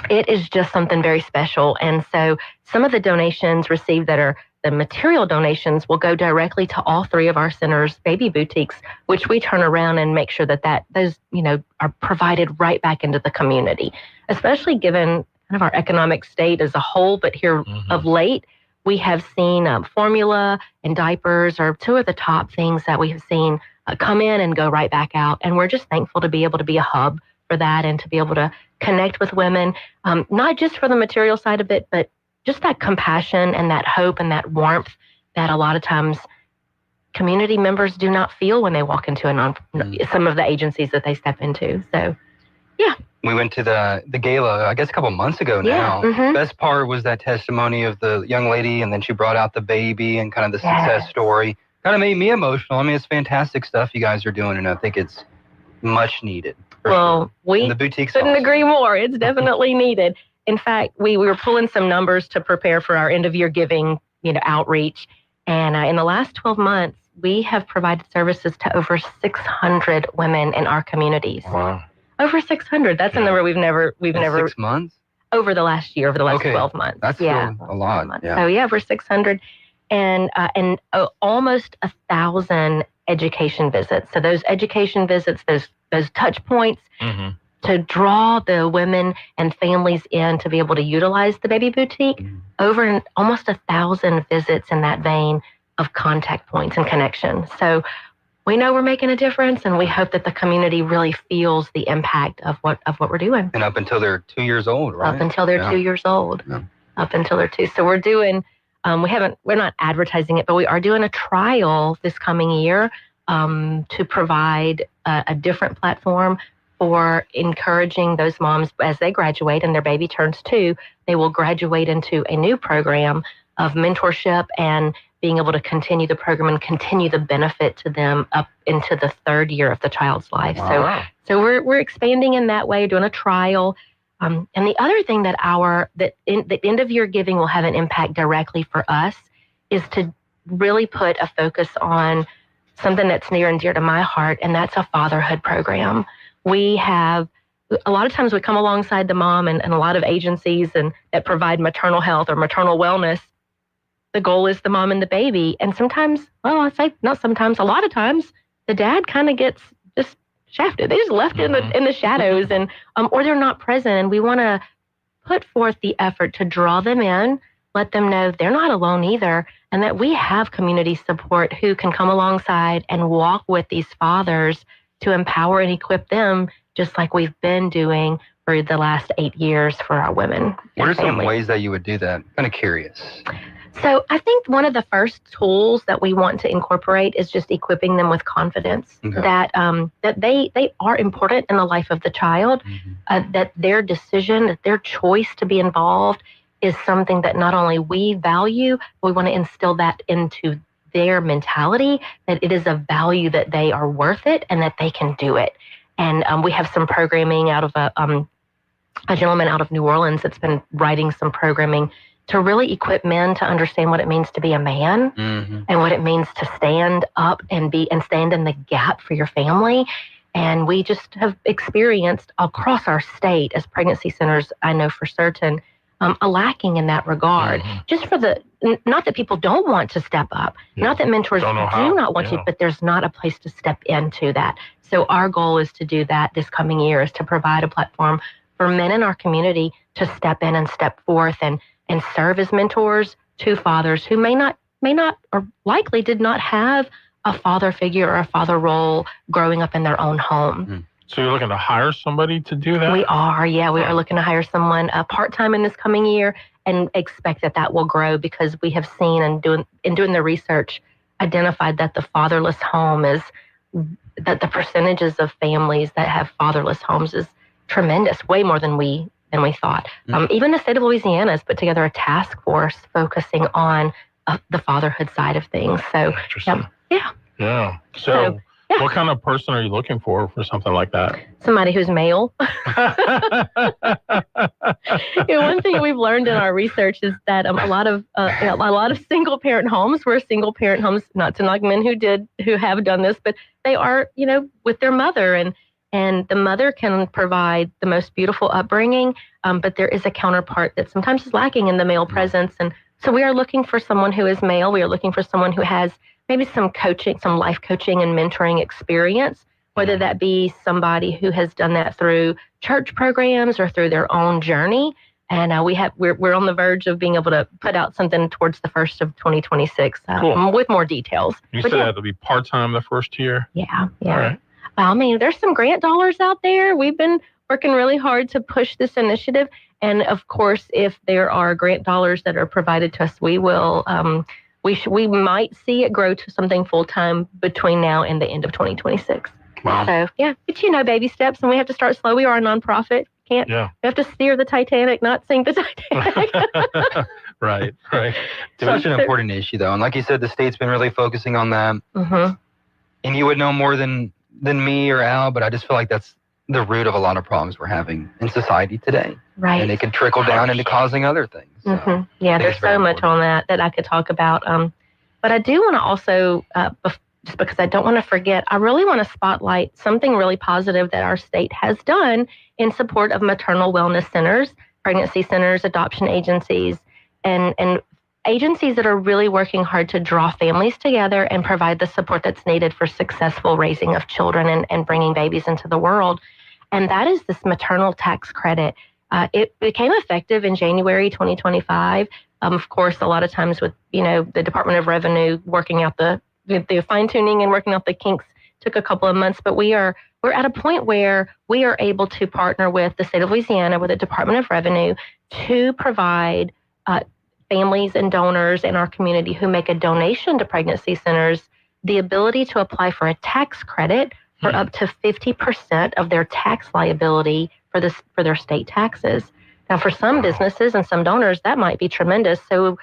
it is just something very special. And so some of the donations received that are the material donations will go directly to all 3 of our centers' baby boutiques, which we turn around and make sure that those, are provided right back into the community, especially given kind of our economic state as a whole. But here of late, we have seen formula and diapers are 2 of the top things that we have seen come in and go right back out. And we're just thankful to be able to be a hub for that and to be able to connect with women, not just for the material side of it, but just that compassion and that hope and that warmth that a lot of times community members do not feel when they walk into some of the agencies that they step into. So, yeah. We went to the gala, I guess a couple months ago now. Mm-hmm. Best part was that testimony of the young lady, and then she brought out the baby and kind of the success story. Kind of made me emotional. I mean, it's fantastic stuff you guys are doing, and I think it's much needed. Well, we the boutique couldn't agree more. It's definitely needed. In fact, we were pulling some numbers to prepare for our end of year giving, outreach. And in the last 12 months, we have provided services to over 600 women in our communities. Wow. Over 600. That's a number we've never 6 months? Over the last year, over the last 12 months. That's still a lot. Yeah. So over 600 and almost 1,000 education visits. So those education visits, those touch points to draw the women and families in to be able to utilize the Baby Boutique, over almost 1,000 visits in that vein of contact points and connection. So we know we're making a difference, and we hope that the community really feels the impact of what we're doing. And up until they're 2 years old, right? Up until they're 2 years old. Yeah. Up until they're 2. So we're doing, we're not advertising it, but we are doing a trial this coming year to provide a different platform for encouraging those moms as they graduate and their baby turns 2, they will graduate into a new program of mentorship and being able to continue the program and continue the benefit to them up into the 3rd year of the child's life. Wow. So we're expanding in that way, doing a trial. And the other thing that the end of year giving will have an impact directly for us is to really put a focus on something that's near and dear to my heart, and that's a fatherhood program. We have, a lot of times we come alongside the mom and a lot of agencies that provide maternal health or maternal wellness. The goal is the mom and the baby. And sometimes, well, I say not sometimes, a lot of times, the dad kind of gets just shafted. They just left in the shadows, and or they're not present. And we want to put forth the effort to draw them in, let them know they're not alone either, and that we have community support who can come alongside and walk with these fathers to empower and equip them, just like we've been doing for the last 8 years for our women. What are some ways that you would do that? Kind of curious. So I think one of the first tools that we want to incorporate is just equipping them with confidence that they are important in the life of the child, that their decision, that their choice to be involved is something that not only we value, but we want to instill that into their mentality, that it is a value that they are worth it and that they can do it. And we have some programming out of a gentleman out of New Orleans that's been writing some programming to really equip men to understand what it means to be a man and what it means to stand up and stand in the gap for your family. And we just have experienced across our state as pregnancy centers, I know for certain, a lacking in that regard. Just for not that people don't want to step up, not that mentors do not want to, but there's not a place to step into that. So our goal is to do that this coming year, is to provide a platform for men in our community to step in and step forth and serve as mentors to fathers who may not or likely did not have a father figure or a father role growing up in their own home. So you're looking to hire somebody to do that? We are, we are looking to hire someone part-time in this coming year and expect that will grow, because we have seen and doing the research, identified that the fatherless home that the percentages of families that have fatherless homes is tremendous, way more than we thought. Even the state of Louisiana has put together a task force focusing on the fatherhood side of things. So, yeah. So what kind of person are you looking for something like that? Somebody who's male. One thing we've learned in our research is that a lot of single parent homes were single parent homes, not to knock men who have done this, but they are, with their mother, and the mother can provide the most beautiful upbringing, but there is a counterpart that sometimes is lacking in the male presence. And so we are looking for someone who is male. We are looking for someone who has maybe some coaching, some life coaching and mentoring experience, whether that be somebody who has done that through church programs or through their own journey. And we're on the verge of being able to put out something towards the 1st of 2026 with more details. You said it had to be part-time the first year? Yeah. All right. I mean, there's some grant dollars out there. We've been working really hard to push this initiative. And of course, if there are grant dollars that are provided to us, we will we might see it grow to something full-time between now and the end of 2026. Wow. So, yeah, but baby steps, and we have to start slow. We are a nonprofit. We have to steer the Titanic, not sink the Titanic. Right. Such an important issue, though. And like you said, the state's been really focusing on that. Mm-hmm. And you would know more than me or Al, but I just feel like that's the root of a lot of problems we're having in society today. Right. And it can trickle down into causing other things. So Mm-hmm. Yeah, there's so much on that I could talk about. But I do want to also, just because I don't want to forget, I really want to spotlight something really positive that our state has done in support of maternal wellness centers, pregnancy centers, adoption agencies, and agencies that are really working hard to draw families together and provide the support that's needed for successful raising of children and bringing babies into the world. And that is this maternal tax credit. It became effective in January 2025. Of course, a lot of times with, the Department of Revenue working out the fine-tuning and working out the kinks took a couple of months, but we're at a point where we are able to partner with the state of Louisiana, with the Department of Revenue, to provide families and donors in our community who make a donation to pregnancy centers the ability to apply for a tax credit for up to 50% of their tax liability for their state taxes. Now, for some businesses and some donors, that might be tremendous. So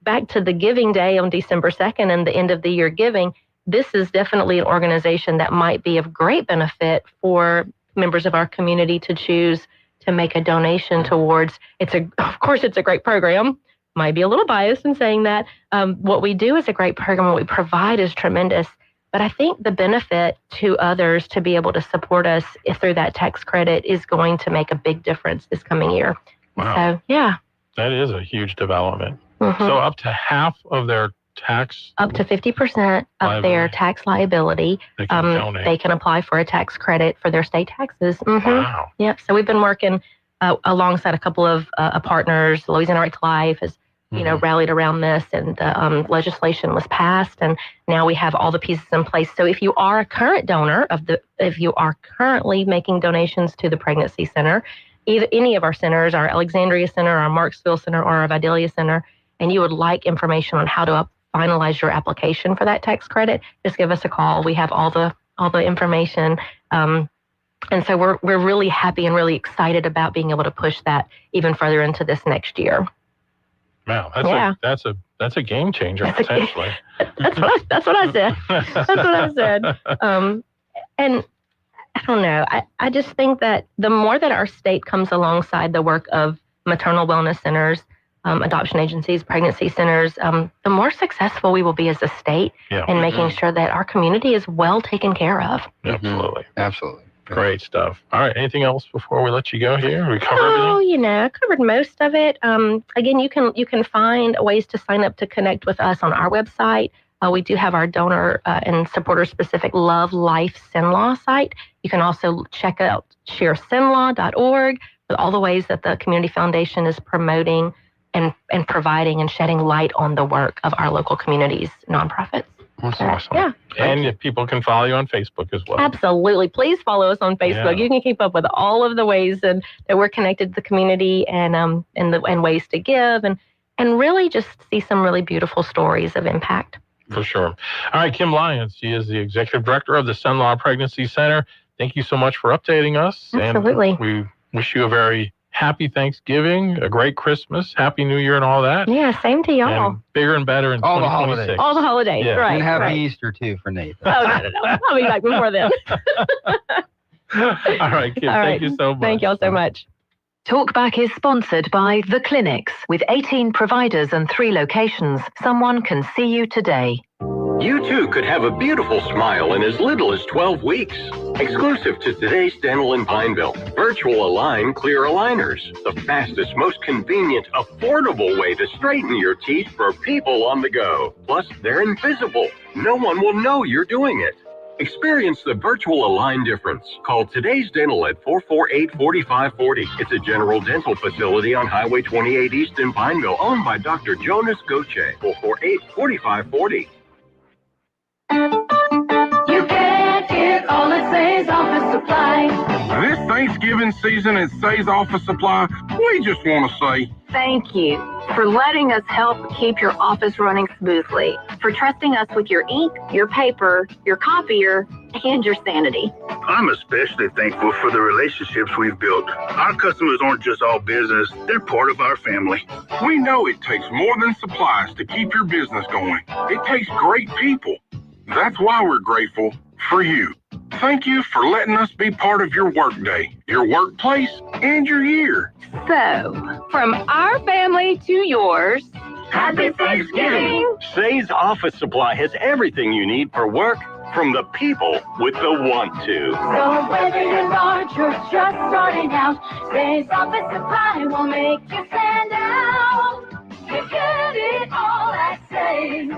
back to the Giving Day on December 2nd and the end of the year giving, this is definitely an organization that might be of great benefit for members of our community to choose to make a donation towards. Of course, it's a great program. Might be a little biased in saying that. What we do is a great program. What we provide is tremendous. But I think the benefit to others to be able to support us through that tax credit is going to make a big difference this coming year. Wow. So, yeah. That is a huge development. Mm-hmm. So up to half of their tax... Up to 50% of their tax liability, they can donate. They can apply for a tax credit for their state taxes. Mm-hmm. Wow. Yep. So we've been working alongside a couple of partners. Louisiana Right to Life has rallied around this, and the legislation was passed, and now we have all the pieces in place. So if you are a current donor if you are currently making donations to the Pregnancy Center, either any of our centers, our Alexandria Center, our Marksville Center, or our Vidalia Center, and you would like information on how to finalize your application for that tax credit, just give us a call. We have all the information. And so we're really happy and really excited about being able to push that even further into this next year. Wow, that's a game changer potentially. That's what I said. That's what I said. And I don't know. I just think that the more that our state comes alongside the work of maternal wellness centers, adoption agencies, pregnancy centers, the more successful we will be as a state in making sure that our community is well taken care of. Absolutely. Absolutely. Great stuff. All right. Anything else before we let you go here? We covered everything? I covered most of it. Again, you can find ways to sign up to connect with us on our website. We do have our donor and supporter-specific Love Life SinLaw site. You can also check out sharesinlaw.org with all the ways that the Community Foundation is promoting and providing and shedding light on the work of our local communities, nonprofits. Awesome. Yeah. And if people can follow you on Facebook as well. Absolutely. Please follow us on Facebook. You can keep up with all of the ways that we're connected to the community and ways to give and really just see some really beautiful stories of impact. For sure. All right, Kim Lyons, she is the Executive Director of the SinLaw Pregnancy Center. Thank you so much for updating us. Absolutely. And we wish you a very happy Thanksgiving, a great Christmas, Happy New Year and all that. Yeah, same to y'all. And bigger and better in 2026. All the holidays, right. And happy Easter, too, for Nathan. Oh, no. I'll be back before then. All right, Kim, thank you so much. Thank y'all so much. Talkback is sponsored by The Clinics. With 18 providers and 3 locations, someone can see you today. You too could have a beautiful smile in as little as 12 weeks. Exclusive to Today's Dental in Pineville, Virtual Align Clear Aligners, the fastest, most convenient, affordable way to straighten your teeth for people on the go. Plus, they're invisible. No one will know you're doing it. Experience the Virtual Align difference. Call Today's Dental at 448-4540. It's a general dental facility on Highway 28 East in Pineville, owned by Dr. Jonas Goche. 448-4540. You can't get all at Say's Office Supply. This Thanksgiving season at Say's Office Supply, we just want to say thank you. for letting us help keep your office running smoothly, for trusting us with your ink, your paper, your copier, and your sanity. I'm especially thankful for the relationships we've built. Our customers aren't just all business, they're part of our family. We know it takes more than supplies to keep your business going. It takes great people. That's why we're grateful for you. Thank you for letting us be part of your workday, your workplace, and your year. So, from our family to yours, Happy Thanksgiving! Say's Office Supply has everything you need for work from the people with the want to. So whether you're large or just starting out, Say's Office Supply will make you stand out. You get it all at Say's.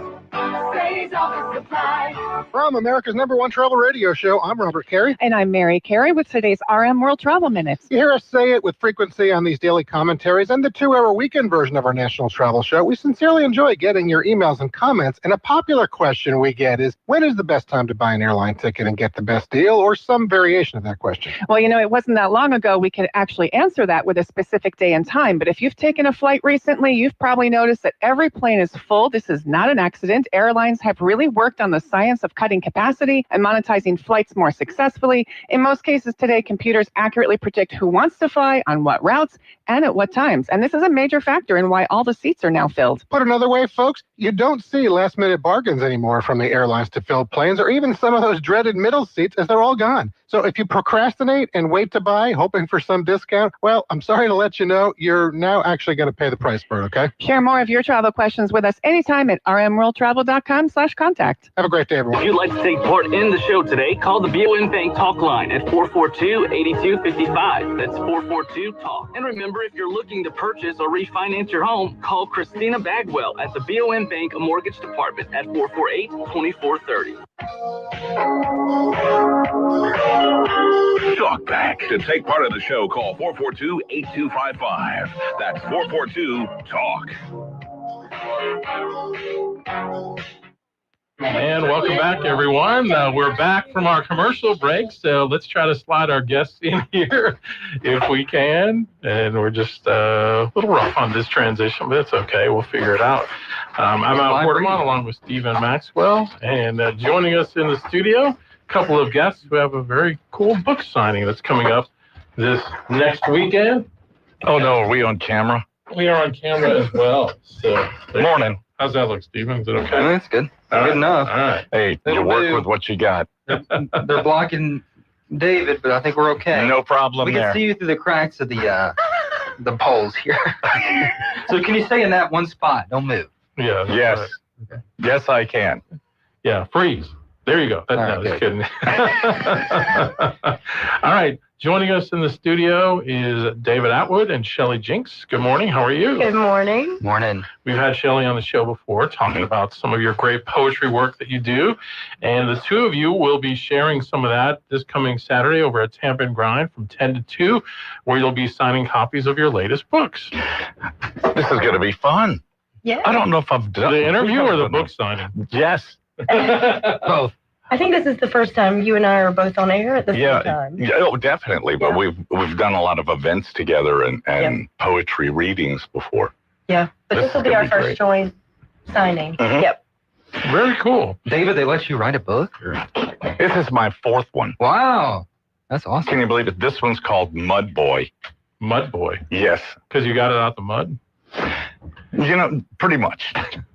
Say's Office Supply. From America's #1 travel radio show, I'm Robert Carey. And I'm Mary Carey with today's RM World Travel Minutes. You hear us say it with frequency on these daily commentaries and the 2-hour weekend version of our national travel show. We sincerely enjoy getting your emails and comments. And a popular question we get is, when is the best time to buy an airline ticket and get the best deal, or some variation of that question? Well, you know, it wasn't that long ago we could actually answer that with a specific day and time. But if you've taken a flight recently, you've probably noticed that every plane is full. This is not an accident. Airlines have really worked on the science of cutting capacity and monetizing flights more successfully. In most cases today, computers accurately predict who wants to fly, on what routes, and at what times. And this is a major factor in why all the seats are now filled. Put another way, folks, you don't see last-minute bargains anymore from the airlines to fill planes, or even some of those dreaded middle seats, as they're all gone. So if you procrastinate and wait to buy, hoping for some discount, well, I'm sorry to let you know, you're now actually going to pay the price for it, okay? Share more of your travel questions with us anytime at rmworldtravel.com/contact. Have a great day, everyone. If you'd like to take part in the show today, call the BOM Bank Talk line at 442-8255. That's 442-TALK. And remember, if you're looking to purchase or refinance your home, call Christina Bagwell at the BOM Bank Mortgage Department at 448-2430. Talk back. To take part of the show, call 442-8255. That's 442-TALK. And welcome back, everyone. We're back from our commercial break, so let's try to slide our guests in here if we can. And we're just a little rough on this transition, but it's okay. We'll figure it out. I'm Al Portermont along with Stephen Maxwell, and joining us in the studio, a couple of guests who have a very cool book signing that's coming up this next weekend. Oh, no, are we on camera? We are on camera as well. So, Morning. How's that look, Stephen? Is it okay? That's good. Good enough. All right. Hey, you work with what you got. They're blocking David, but I think we're okay. No problem we there. can see you through the cracks of the poles here. So can you stay in that one spot? Don't move. Yeah. Yes. Right. Okay. Yes, I can. Yeah, freeze. There you go. No, just kidding. All right. Joining us in the studio is David Atwood and Shelley Jinks. Good morning. How are you? Good morning. Morning. We've had Shelley on the show before talking about some of your great poetry work that you do. And the two of you will be sharing some of that this coming Saturday over at Tampa and Grind from 10 to 2, where you'll be signing copies of your latest books. This is going to be fun. Yeah. I don't know if I've done the interview or the book signing. Yes. Both. I think this is the first time you and I are both on air at the same time. Yeah, oh, definitely. But we've done a lot of events together and poetry readings before. Yeah, but this will be our first joint signing. Mhm. Yep. Very cool. David, they let you write a book? This is my fourth one. Wow. That's awesome. Can you believe it? This one's called Mud Boy. Mud Boy? Yes. Because you got it out the mud? You know, pretty much.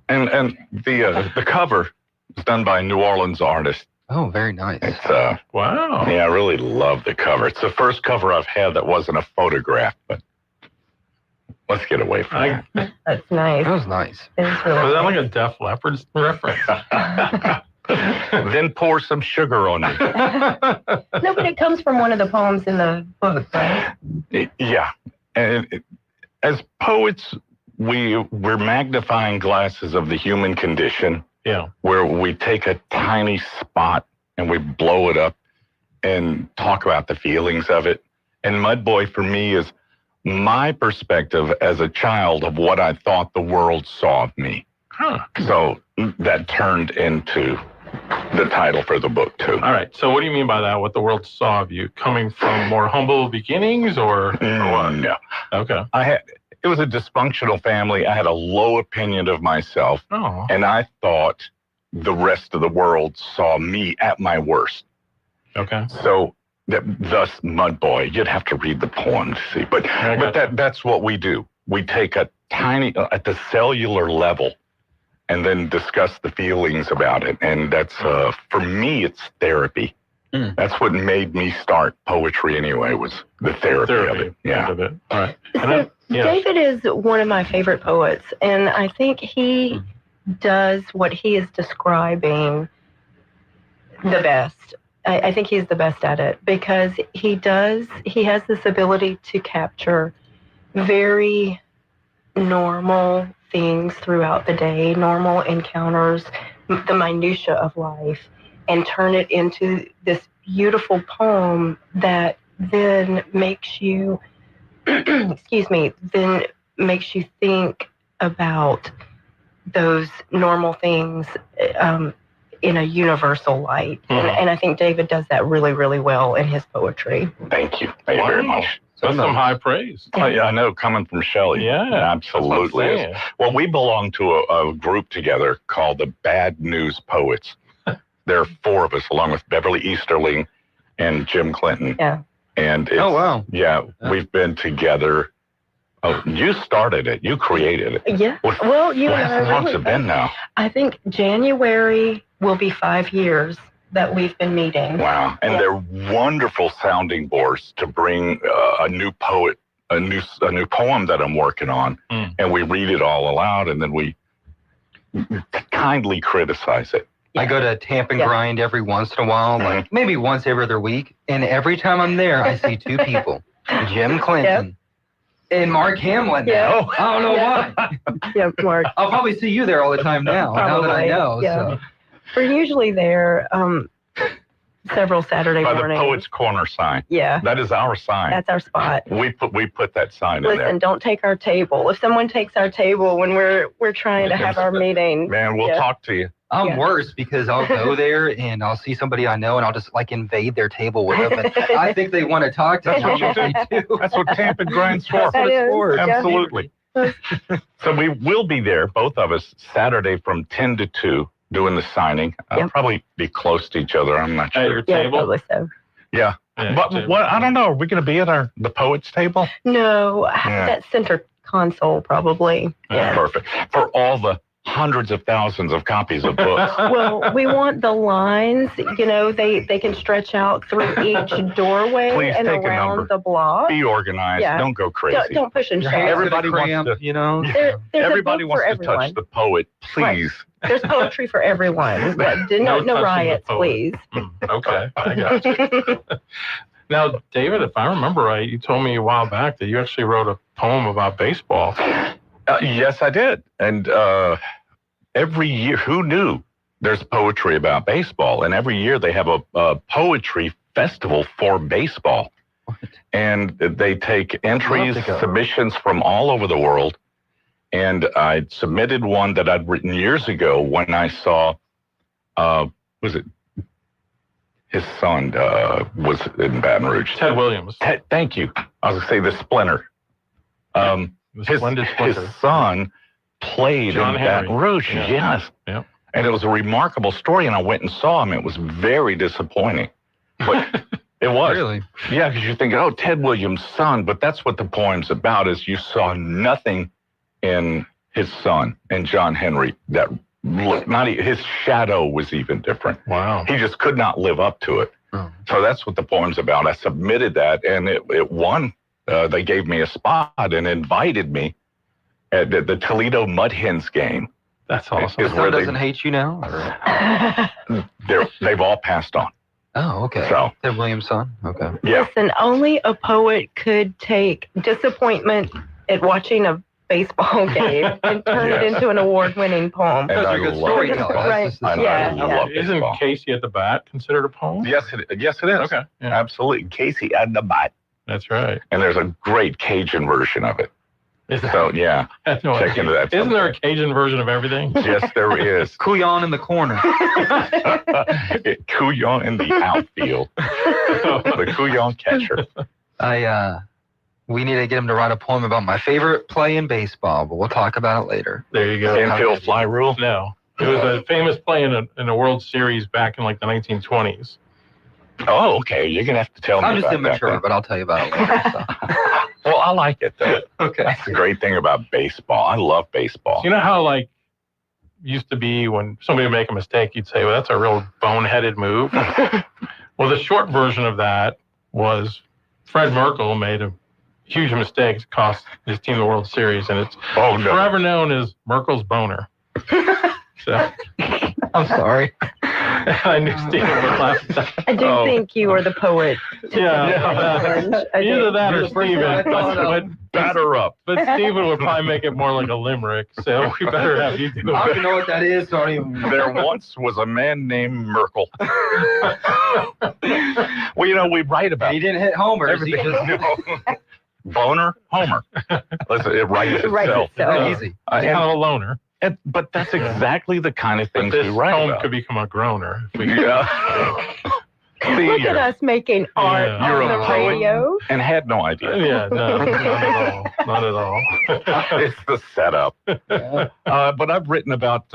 And the cover is done by a New Orleans artist. Oh, very nice. It's wow. Yeah, I really love the cover. It's the first cover I've had that wasn't a photograph, but let's get away from that. That's nice. That was nice. It's really Was that like a Def Leppard reference? Then pour some sugar on it. No, but it comes from one of the poems in the book, right? Yeah. And as poets, we're magnifying glasses of the human condition. Yeah. Where we take a tiny spot and we blow it up and talk about the feelings of it. And Mud Boy for me is my perspective as a child of what I thought the world saw of me. Huh. So that turned into the title for the book too. All right. So what do you mean by that? What the world saw of you? Coming from more humble beginnings or what? No. Okay. it was a dysfunctional family. I had a low opinion of myself, Oh. and I thought the rest of the world saw me at my worst. Okay. So thus Mud Boy, you'd have to read the poem to see. But that's what we do. We take a tiny, at the cellular level, and then discuss the feelings about it. And that's, for me, it's therapy. That's what made me start poetry anyway, was the therapy of it. Yeah. Of it. All right. So David is one of my favorite poets, and I think he does what he is describing the best. I think he's the best at it because he has this ability to capture very normal things throughout the day, normal encounters, the minutia of life, and turn it into this beautiful poem that then makes you, then makes you think about those normal things in a universal light. And I think David does that really, really well in his poetry. Thank you. Thank you very much. That's some high praise. Oh, yeah, I know, coming from Shelley. Yeah, absolutely. that's what I'm saying. Well, we belong to a group together called the Bad News Poets. There are 4 of us, along with Beverly Easterling and Jim Clinton. Yeah. And it's, yeah, we've been together. Oh, you started it. You created it. Yeah. Well, you How long's it been now? I think January will be 5 years that we've been meeting. Wow. And they're wonderful sounding boards to bring a new poet, a new poem that I'm working on. And we read it all aloud, and then we kindly criticize it. I go to Tamp and Grind every once in a while, like maybe once every other week. And every time I'm there, I see 2 people, Jim Clinton and Mark Hamlin. Yeah. I don't know why. Yeah, Mark. I'll probably see you there all the time now that I know. Yeah. So. We're usually there several Saturday By mornings. the Poets Corner sign. Yeah. That is our sign. That's our spot. We put that sign in there. Listen, don't take our table. If someone takes our table when we're trying to have our meeting, Man, we'll talk to you. I'm worse because I'll go there and I'll see somebody I know and I'll just like invade their table with them. And I think they want to talk to me. That's what Tamp and Grind's for. That's what it's for. Absolutely. So we will be there, both of us, Saturday from 10 to 2, doing the signing. I'll probably be close to each other. I'm not sure. At your table? probably so. Yeah. But what? I don't know. Are we going to be at the Poets table? No, Yeah. that center console probably. Yeah. Perfect. For all the hundreds of thousands of copies of books. Well, we want the lines, they can stretch out through each doorway Please and take a around number. the block. Be organized. Yeah. Don't go crazy. Don't push and shove. Everybody wants to, There's everybody a book wants for to touch everyone. the poet. Please. There's poetry for everyone. Yeah, no touching the riots, poet. please. Okay, I got you. Now, David, if I remember right, you told me a while back that you actually wrote a poem about baseball. Yes, I did. And every year, who knew there's poetry about baseball? And every year they have a poetry festival for baseball. And they take entries, submissions from all over the world. And I submitted one that I'd written years ago when I saw, was it his son was in Baton Rouge? Ted Williams. Thank you. I was going to say the Splinter. His son played John in Henry. Baton Rouge. Yeah. Yes. Yep. And it was a remarkable story, and I went and saw him. It was very disappointing. But it was. Really? Yeah, because you're thinking, oh, Ted Williams' son, but that's what the poem's about, is you saw nothing in his son and John Henry that looked, his shadow was even different. Wow. He just could not live up to it. So that's what the poem's about. I submitted that, and it won. They gave me a spot and invited me at the Toledo Mud Hens game. That's awesome. His son doesn't hate you now? They've all passed on. Oh, okay. So, Ted Williams' son? Okay. Yeah. Listen, only a poet could take disappointment at watching a baseball game and turn it into an award-winning poem. And I love storyteller. Right. I love Isn't baseball. Casey at the Bat considered a poem? Yes, it is. Okay. Yeah. Absolutely. Casey at the bat. That's right. And there's a great Cajun version of it. So, yeah. I have no Check idea. into that Isn't there a someday. Cajun version of everything? Yes, there is. Couillon in the corner. Couillon in the outfield. The Couillon catcher. I We need to get him to write a poem about my favorite play in baseball, but we'll talk about it later. There you go. Infield fly rule? No. It was a famous play in a World Series back in like the 1920s. Oh, okay. You're going to have to tell me I'm just about immature, that. but I'll tell you about it later. So. Well, I like it, though. Okay. That's the great thing about baseball. I love baseball. You know how, like, used to be when somebody would make a mistake, you'd say, well, that's a real boneheaded move. Well, the short version of that was Fred Merkle made a huge mistake. It cost his team the World Series, and it's forever known as Merkle's boner. So, I'm sorry. I knew Stephen would laugh at that. I do think you are the poet. Yeah. Either that or Stephen. But batter up. But Stephen would probably make it more like a limerick, so we better have you do it. I don't even know what that is. Sorry. There once was a man named Merkle. Well, you know, we write about He didn't hit homers. everything. Boner, Homer. Listen, it writes itself. Easy. He's not a loner. But that's exactly the kind of But things this we write poem about. could become a groaner. If we See, Look at us making art Yeah. You're on a the poet. radio. and had no idea. Yeah, no, not at all. Not at all. It's the setup. But I've written about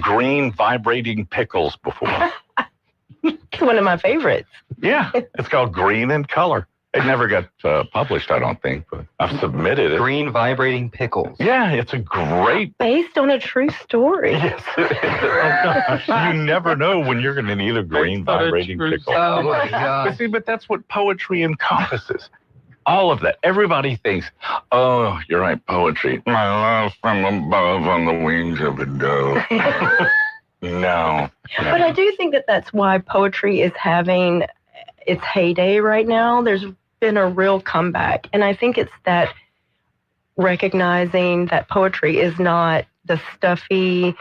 green vibrating pickles before. It's one of my favorites. Yeah, it's called Green in Color. It never got published, I don't think, but I've submitted it. Green vibrating pickles. Yeah, it's a great. Based on a true story. Yes, you never know when you're going to need a green Based on a vibrating true pickle. Oh my God. But see, but that's what poetry encompasses. All of that. Everybody thinks, oh, you're right, poetry. My love from above on the wings of a dove. No. But I do think that that's why poetry is having its heyday right now. There's been a real comeback. And I think it's that recognizing that poetry is not the stuffy,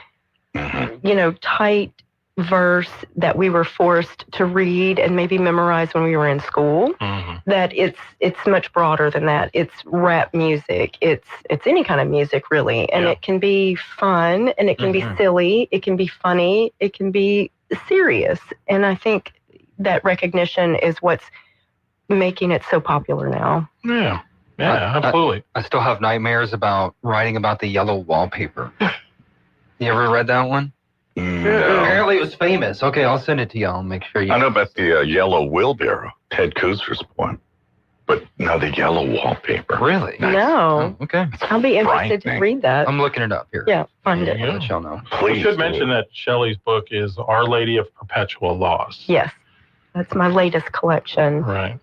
tight verse that we were forced to read and maybe memorize when we were in school. That it's much broader than that. It's rap music. It's any kind of music, really. And it can be fun, and it can be silly, it can be funny, it can be serious. And I think that recognition is what's making it so popular now. Yeah, absolutely. I still have nightmares about writing about the yellow wallpaper. You ever read that one? No. Apparently it was famous. Okay, I'll send it to y'all and make sure you... I know about the yellow wheelbarrow, Ted Kuzer's poem. But no, the yellow wallpaper. Really? No. Oh, okay. I'll be interested to read that. I'm looking it up here. Yeah, find it. Yeah. Let y'all know. We should mention that Shelley's book is Our Lady of Perpetual Loss. Yes, that's my latest collection. Right.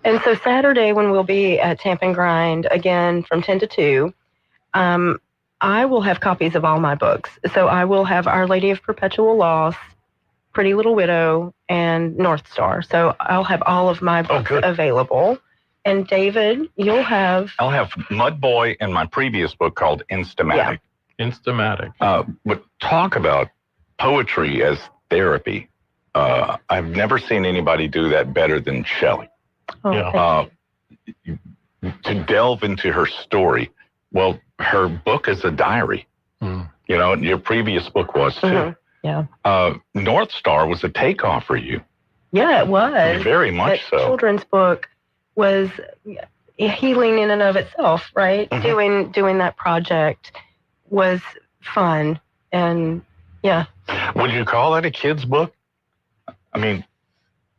And so Saturday, when we'll be at Tamp and Grind again from 10 to 2, I will have copies of all my books. So I will have Our Lady of Perpetual Loss, Pretty Little Widow, and North Star. So I'll have all of my books available. And David, you'll have... I'll have Mud Boy and my previous book called Instamatic. Instamatic. But talk about poetry as therapy. I've never seen anybody do that better than Shelley. Oh, To delve into her story. Well, her book is a diary. You know, and your previous book was too. Yeah. North Star was a takeoff for you. Yeah, it was. Very much that so. Children's book was healing in and of itself, right? Doing that project was fun, and yeah. Would you call that a kid's book? I mean,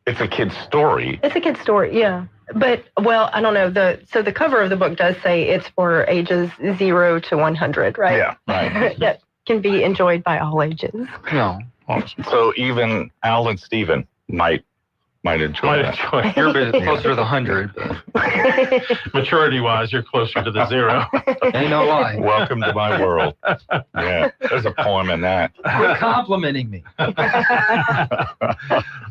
it's a kid's story. It's a kid's story, yeah. But, well, I don't know. So the cover of the book does say it's for ages 0 to 100, right? Yeah, right. That can be enjoyed by all ages. No. So even Al and Steven might enjoy that. You're a bit closer to the 100. Maturity-wise, you're closer to the 0. Ain't no lie. Welcome to my world. Yeah, there's a poem in that. Quit complimenting me.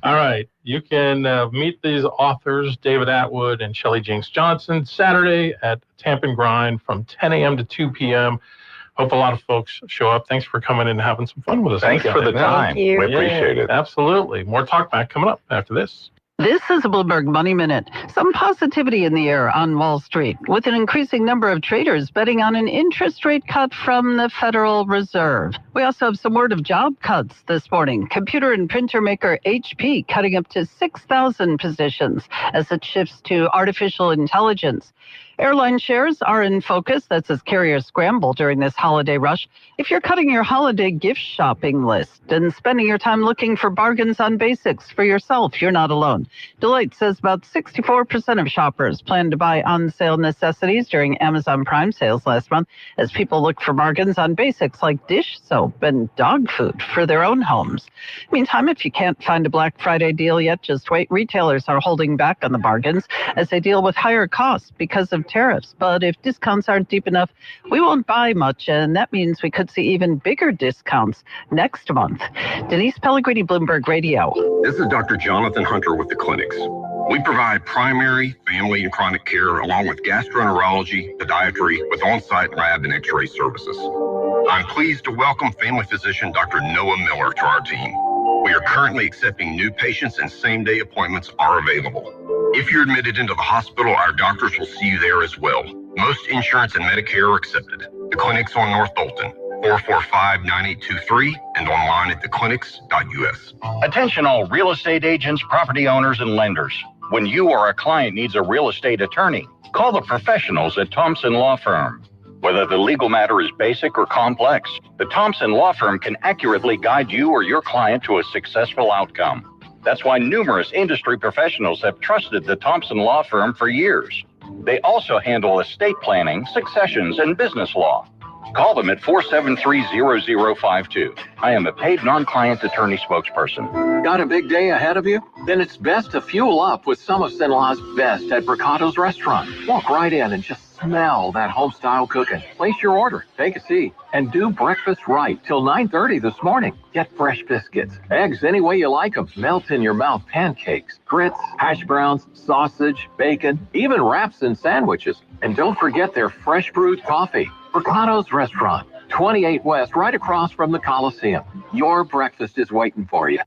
All right. You can meet these authors, David Atwood and Shelley Jinx Johnson, Saturday at Tamp and Grind from 10 a.m. to 2 p.m. Hope a lot of folks show up. Thanks for coming in and having some fun with us. Thanks for the time. Thank you. We appreciate it. Absolutely. More Talk Back coming up after this. This is a Bloomberg Money Minute. Some positivity in the air on Wall Street, with an increasing number of traders betting on an interest rate cut from the Federal Reserve. We also have some word of job cuts this morning. Computer and printer maker HP cutting up to 6,000 positions as it shifts to artificial intelligence. Airline shares are in focus. That's as carriers scramble during this holiday rush. If you're cutting your holiday gift shopping list and spending your time looking for bargains on basics for yourself, you're not alone. Deloitte says about 64% of shoppers plan to buy on-sale necessities during Amazon Prime sales last month as people look for bargains on basics like dish soap and dog food for their own homes. Meantime, if you can't find a Black Friday deal yet, just wait. Retailers are holding back on the bargains as they deal with higher costs because of tariffs. But if discounts aren't deep enough, we won't buy much, and that means we could see even bigger discounts next month. Denise Pellegrini, Bloomberg Radio. This is Dr. Jonathan Hunter with the clinics. We provide primary, family, and chronic care along with gastroenterology, podiatry, with on-site lab and x-ray services. I'm pleased to welcome family physician Dr. Noah Miller to our team. We are currently accepting new patients and same-day appointments are available. If you're admitted into the hospital, our doctors will see you there as well. Most insurance and Medicare are accepted. The clinic's on North Bolton, 445-9823, and online at theclinics.us. Attention all real estate agents, property owners, and lenders. When you or a client needs a real estate attorney, call the professionals at Thompson Law Firm. Whether the legal matter is basic or complex, the Thompson Law Firm can accurately guide you or your client to a successful outcome. That's why numerous industry professionals have trusted the Thompson Law Firm for years. They also handle estate planning, successions, and business law. Call them at 473-0052. I am a paid non-client attorney spokesperson. Got a big day ahead of you? Then it's best to fuel up with some of Cenla's best at Bricato's restaurant. Walk right in and just smell that home-style cooking. Place your order, take a seat, and do breakfast right till 9:30 this morning. Get fresh biscuits, eggs any way you like them, melt-in-your-mouth pancakes, grits, hash browns, sausage, bacon, even wraps and sandwiches. And don't forget their fresh brewed coffee. Bricato's Restaurant, 28 West, right across from the Coliseum. Your breakfast is waiting for you.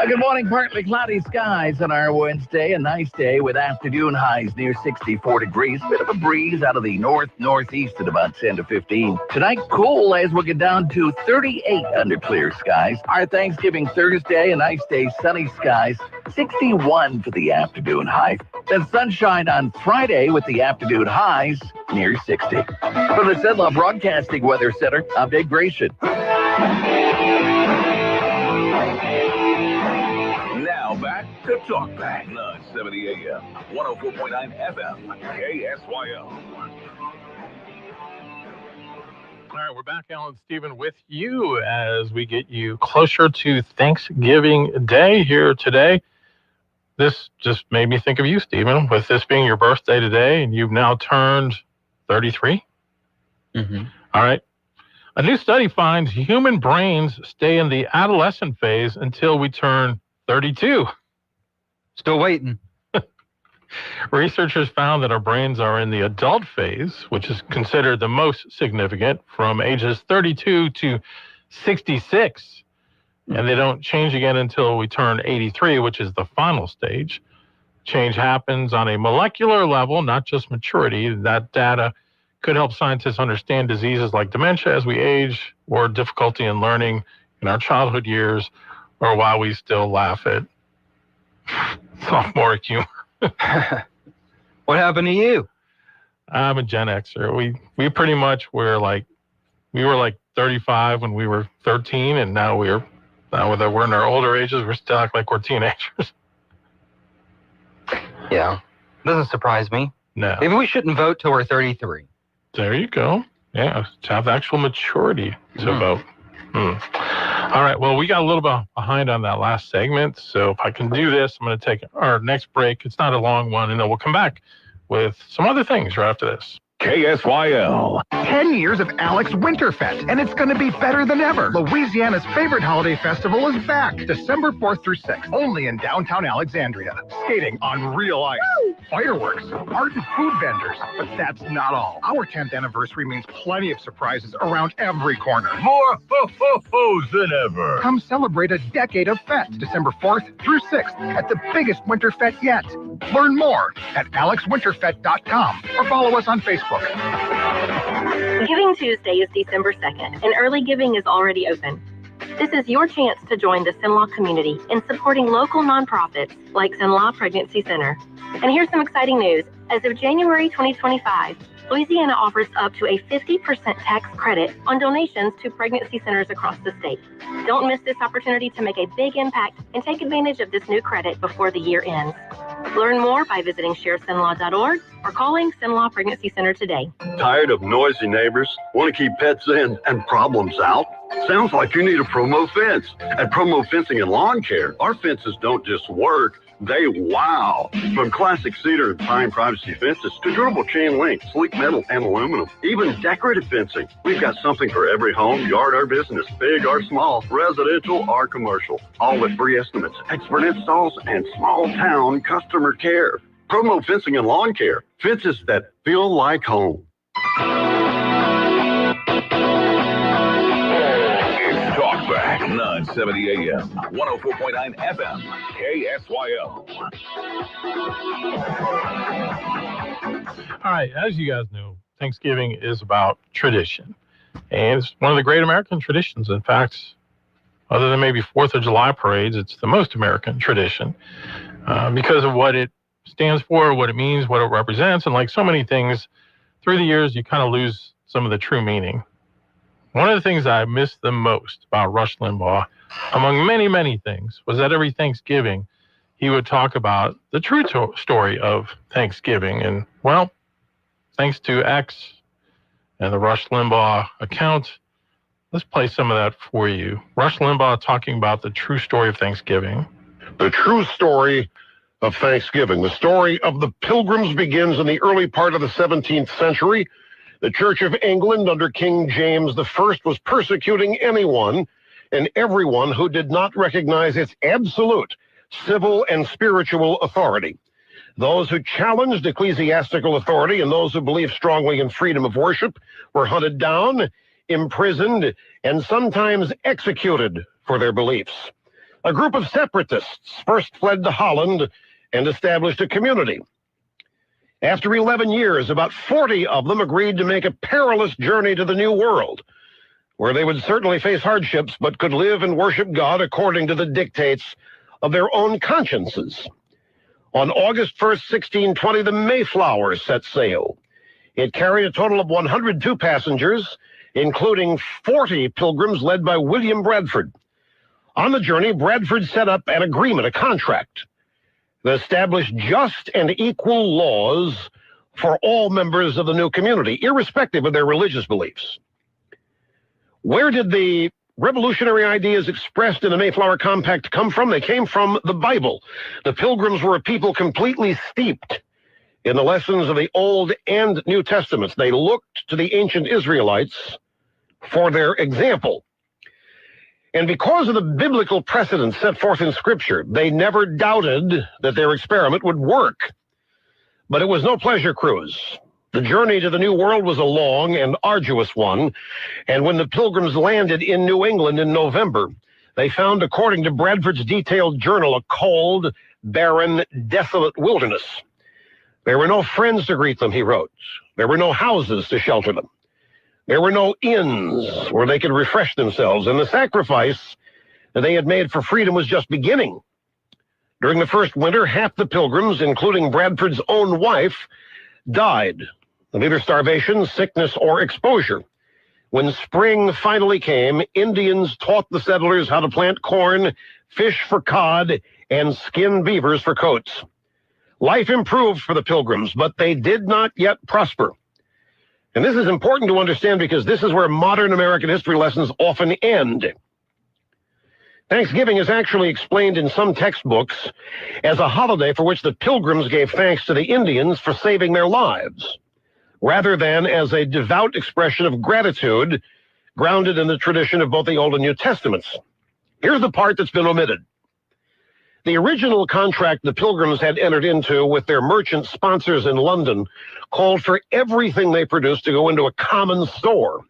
Good morning. Partly cloudy skies on our Wednesday. A nice day with afternoon highs near 64 degrees. Bit of a breeze out of the northeast at about 10 to 15. Tonight, cool as we'll get down to 38 under clear skies. Our Thanksgiving Thursday, a nice day, sunny skies. 61 for the afternoon high. Then sunshine on Friday with the afternoon highs near 60. From the Cenla Broadcasting Weather Center, I'm Dave Grayson. Now back to Talk Back. 970 AM, 104.9 FM, KSYO. All right, we're back, Alan Stephen, with you as we get you closer to Thanksgiving Day here today. This just made me think of you, Stephen, with this being your birthday today, and you've now turned 33. Mm-hmm. All right. A new study finds human brains stay in the adolescent phase until we turn 32. Still waiting. Researchers found that our brains are in the adult phase, which is considered the most significant, from ages 32 to 66. And they don't change again until we turn 83, which is the final stage. Change happens on a molecular level, not just maturity. That data could help scientists understand diseases like dementia as we age, or difficulty in learning in our childhood years, or while we still laugh at sophomore humor. What happened to you? I'm a Gen Xer. We pretty much were like 35 when we were 13, and now we're in our older ages, we're still act like we're teenagers. Yeah, doesn't surprise me. No. Maybe we shouldn't vote till we're 33. There you go. Yeah, to have actual maturity to vote. All right, well, we got a little bit behind on that last segment, so if I can do this, I'm going to take our next break. It's not a long one, and then we'll come back with some other things right after this. KSYL. 10 years of Alex Winterfest, and it's going to be better than ever. Louisiana's favorite holiday festival is back, December 4th through 6th, only in downtown Alexandria. Skating on real ice, fireworks, art and food vendors. But that's not all. Our 10th anniversary means plenty of surprises around every corner. More ho-ho-hos than ever. Come celebrate a decade of Fest, December 4th through 6th, at the biggest Winterfest yet. Learn more at alexwinterfest.com or follow us on Facebook. Giving Tuesday is December 2nd, and early giving is already open. This is your chance to join the Cenla community in supporting local nonprofits like Cenla Pregnancy Center. And here's some exciting news. As of January 2025, Louisiana offers up to a 50% tax credit on donations to pregnancy centers across the state. Don't miss this opportunity to make a big impact and take advantage of this new credit before the year ends. Learn more by visiting sharecenla.org or calling Cenla Pregnancy Center today. Tired of noisy neighbors? Want to keep pets in and problems out? Sounds like you need a Promo fence. At Promo Fencing and Lawn Care, our fences don't just work, they wow. From classic cedar and pine privacy fences to durable chain link, sleek metal, and aluminum, even decorative fencing. We've got something for every home, yard, or business, big or small, residential or commercial. All with free estimates, expert installs, and small town customer care. Promo Fencing and Lawn Care. Fences that feel like home. It's Talkback 970 AM, 104.9 FM, KSYL. All right, as you guys know, Thanksgiving is about tradition. And it's one of the great American traditions. In fact, other than maybe 4th of July parades, it's the most American tradition because of what it stands for, what it means, what it represents. And like so many things, through the years, you kind of lose some of the true meaning. One of the things I missed the most about Rush Limbaugh, among many, many things, was that every Thanksgiving, he would talk about the true story of Thanksgiving. And, well, thanks to X and the Rush Limbaugh account, let's play some of that for you. Rush Limbaugh talking about the true story of Thanksgiving. The true story of Thanksgiving. The story of the Pilgrims begins in the early part of the 17th century. The Church of England under King James I was persecuting anyone and everyone who did not recognize its absolute civil and spiritual authority. Those who challenged ecclesiastical authority and those who believed strongly in freedom of worship were hunted down, imprisoned, and sometimes executed for their beliefs. A group of separatists first fled to Holland and established a community. After 11 years, about 40 of them agreed to make a perilous journey to the New World, where they would certainly face hardships, but could live and worship God according to the dictates of their own consciences. On August 1st, 1620, the Mayflower set sail. It carried a total of 102 passengers, including 40 pilgrims led by William Bradford. On the journey, Bradford set up an agreement, a contract, that established just and equal laws for all members of the new community, irrespective of their religious beliefs. Where did the revolutionary ideas expressed in the Mayflower Compact come from? They came from the Bible. The Pilgrims were a people completely steeped in the lessons of the Old and New Testaments. They looked to the ancient Israelites for their example. And because of the biblical precedents set forth in Scripture, they never doubted that their experiment would work. But it was no pleasure cruise. The journey to the New World was a long and arduous one, and when the Pilgrims landed in New England in November, they found, according to Bradford's detailed journal, a cold, barren, desolate wilderness. There were no friends to greet them, he wrote. There were no houses to shelter them. There were no inns where they could refresh themselves, and the sacrifice that they had made for freedom was just beginning. During the first winter, half the Pilgrims, including Bradford's own wife, died of either starvation, sickness, or exposure. When spring finally came, Indians taught the settlers how to plant corn, fish for cod, and skin beavers for coats. Life improved for the Pilgrims, but they did not yet prosper. And this is important to understand because this is where modern American history lessons often end. Thanksgiving is actually explained in some textbooks as a holiday for which the Pilgrims gave thanks to the Indians for saving their lives. rather than as a devout expression of gratitude grounded in the tradition of both the Old and New Testaments. Here's the part that's been omitted. The original contract the Pilgrims had entered into with their merchant sponsors in London called for everything they produced to go into a common store,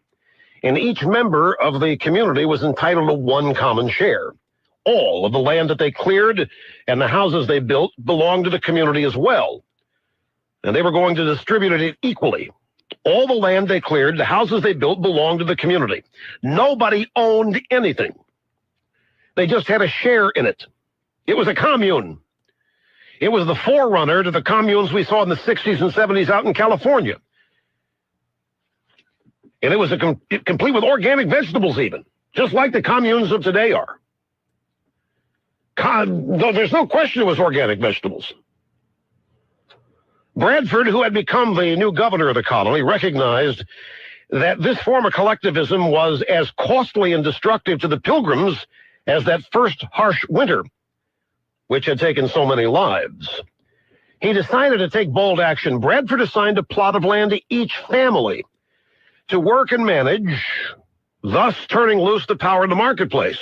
and each member of the community was entitled to one common share. All of the land that they cleared and the houses they built belonged to the community as well, and they were going to distribute it equally. All the land they cleared, the houses they built belonged to the community. Nobody owned anything. They just had a share in it. It was a commune. It was the forerunner to the communes we saw in the 60s and 70s out in California. And it was complete with organic vegetables even, just like the communes of today are. There's no question it was organic vegetables. Bradford, who had become the new governor of the colony, recognized that this form of collectivism was as costly and destructive to the Pilgrims as that first harsh winter, which had taken so many lives. He decided to take bold action. Bradford assigned a plot of land to each family to work and manage, thus turning loose the power of the marketplace.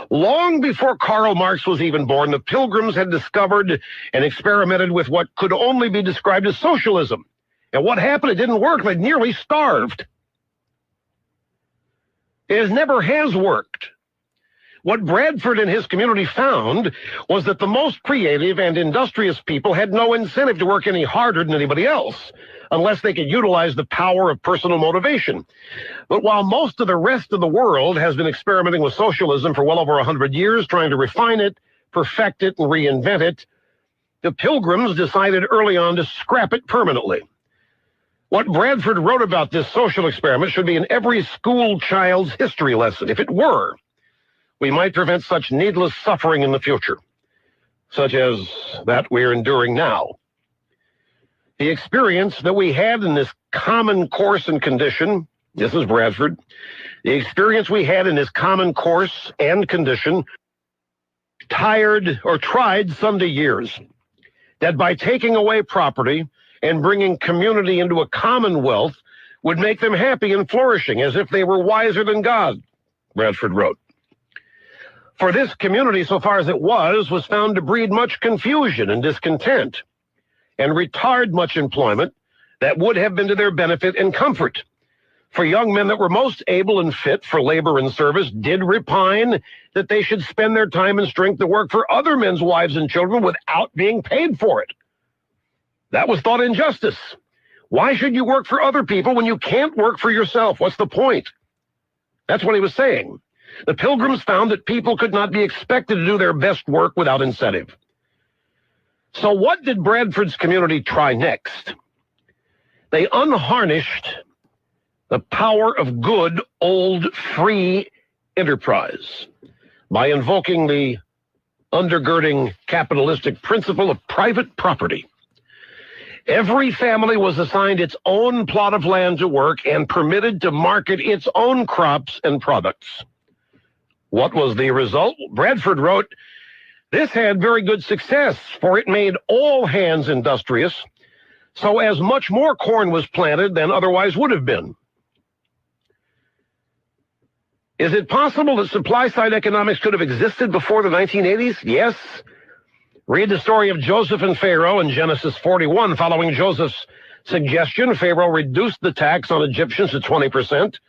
Long before Karl Marx was even born, the Pilgrims had discovered and experimented with what could only be described as socialism. And what happened? It didn't work. They nearly starved. It never has worked. What Bradford and his community found was that the most creative and industrious people had no incentive to work any harder than anybody else, unless they could utilize the power of personal motivation. But while most of the rest of the world has been experimenting with socialism for well over 100 years, trying to refine it, perfect it, and reinvent it, the Pilgrims decided early on to scrap it permanently. What Bradford wrote about this social experiment should be in every school child's history lesson. If it were, we might prevent such needless suffering in the future, such as that we're enduring now. The experience that we had in this common course and condition, this is Bradford, the experience we had in this common course and condition tried Sunday years, that by taking away property and bringing community into a commonwealth would make them happy and flourishing, as if they were wiser than God, Bradford wrote. For this community, so far as it was found to breed much confusion and discontent, and retard much employment that would have been to their benefit and comfort. For young men that were most able and fit for labor and service did repine that they should spend their time and strength to work for other men's wives and children without being paid for it. That was thought injustice. Why should you work for other people when you can't work for yourself? What's the point? That's what he was saying. The Pilgrims found that people could not be expected to do their best work without incentive. So what did Bradford's community try next? They unharnessed the power of good, old, free enterprise by invoking the undergirding capitalistic principle of private property. Every family was assigned its own plot of land to work and permitted to market its own crops and products. What was the result? Bradford wrote, "This had very good success, for it made all hands industrious, so as much more corn was planted than otherwise would have been." Is it possible that supply-side economics could have existed before the 1980s? Yes. Read the story of Joseph and Pharaoh in Genesis 41. Following Joseph's suggestion, Pharaoh reduced the tax on Egyptians to 20%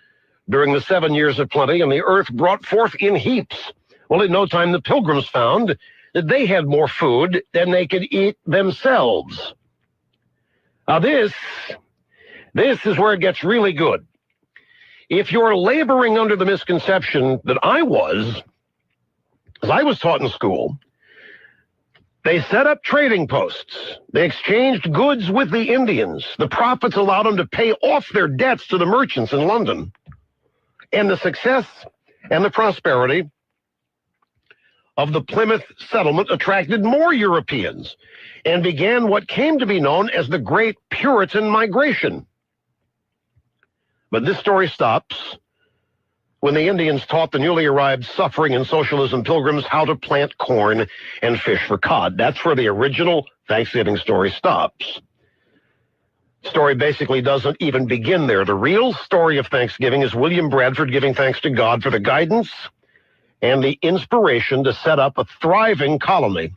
during the 7 years of plenty, and the earth brought forth in heaps. Well, in no time, the Pilgrims found that they had more food than they could eat themselves. Now this is where it gets really good. If you're laboring under the misconception that I was, as I was taught in school, they set up trading posts. They exchanged goods with the Indians. The profits allowed them to pay off their debts to the merchants in London. And the success and the prosperity of the Plymouth settlement attracted more Europeans and began what came to be known as the Great Puritan Migration. But this story stops when the Indians taught the newly arrived suffering and socialism Pilgrims how to plant corn and fish for cod. That's where the original Thanksgiving story stops. Story basically doesn't even begin there. The real story of Thanksgiving is William Bradford giving thanks to God for the guidance and the inspiration to set up a thriving colony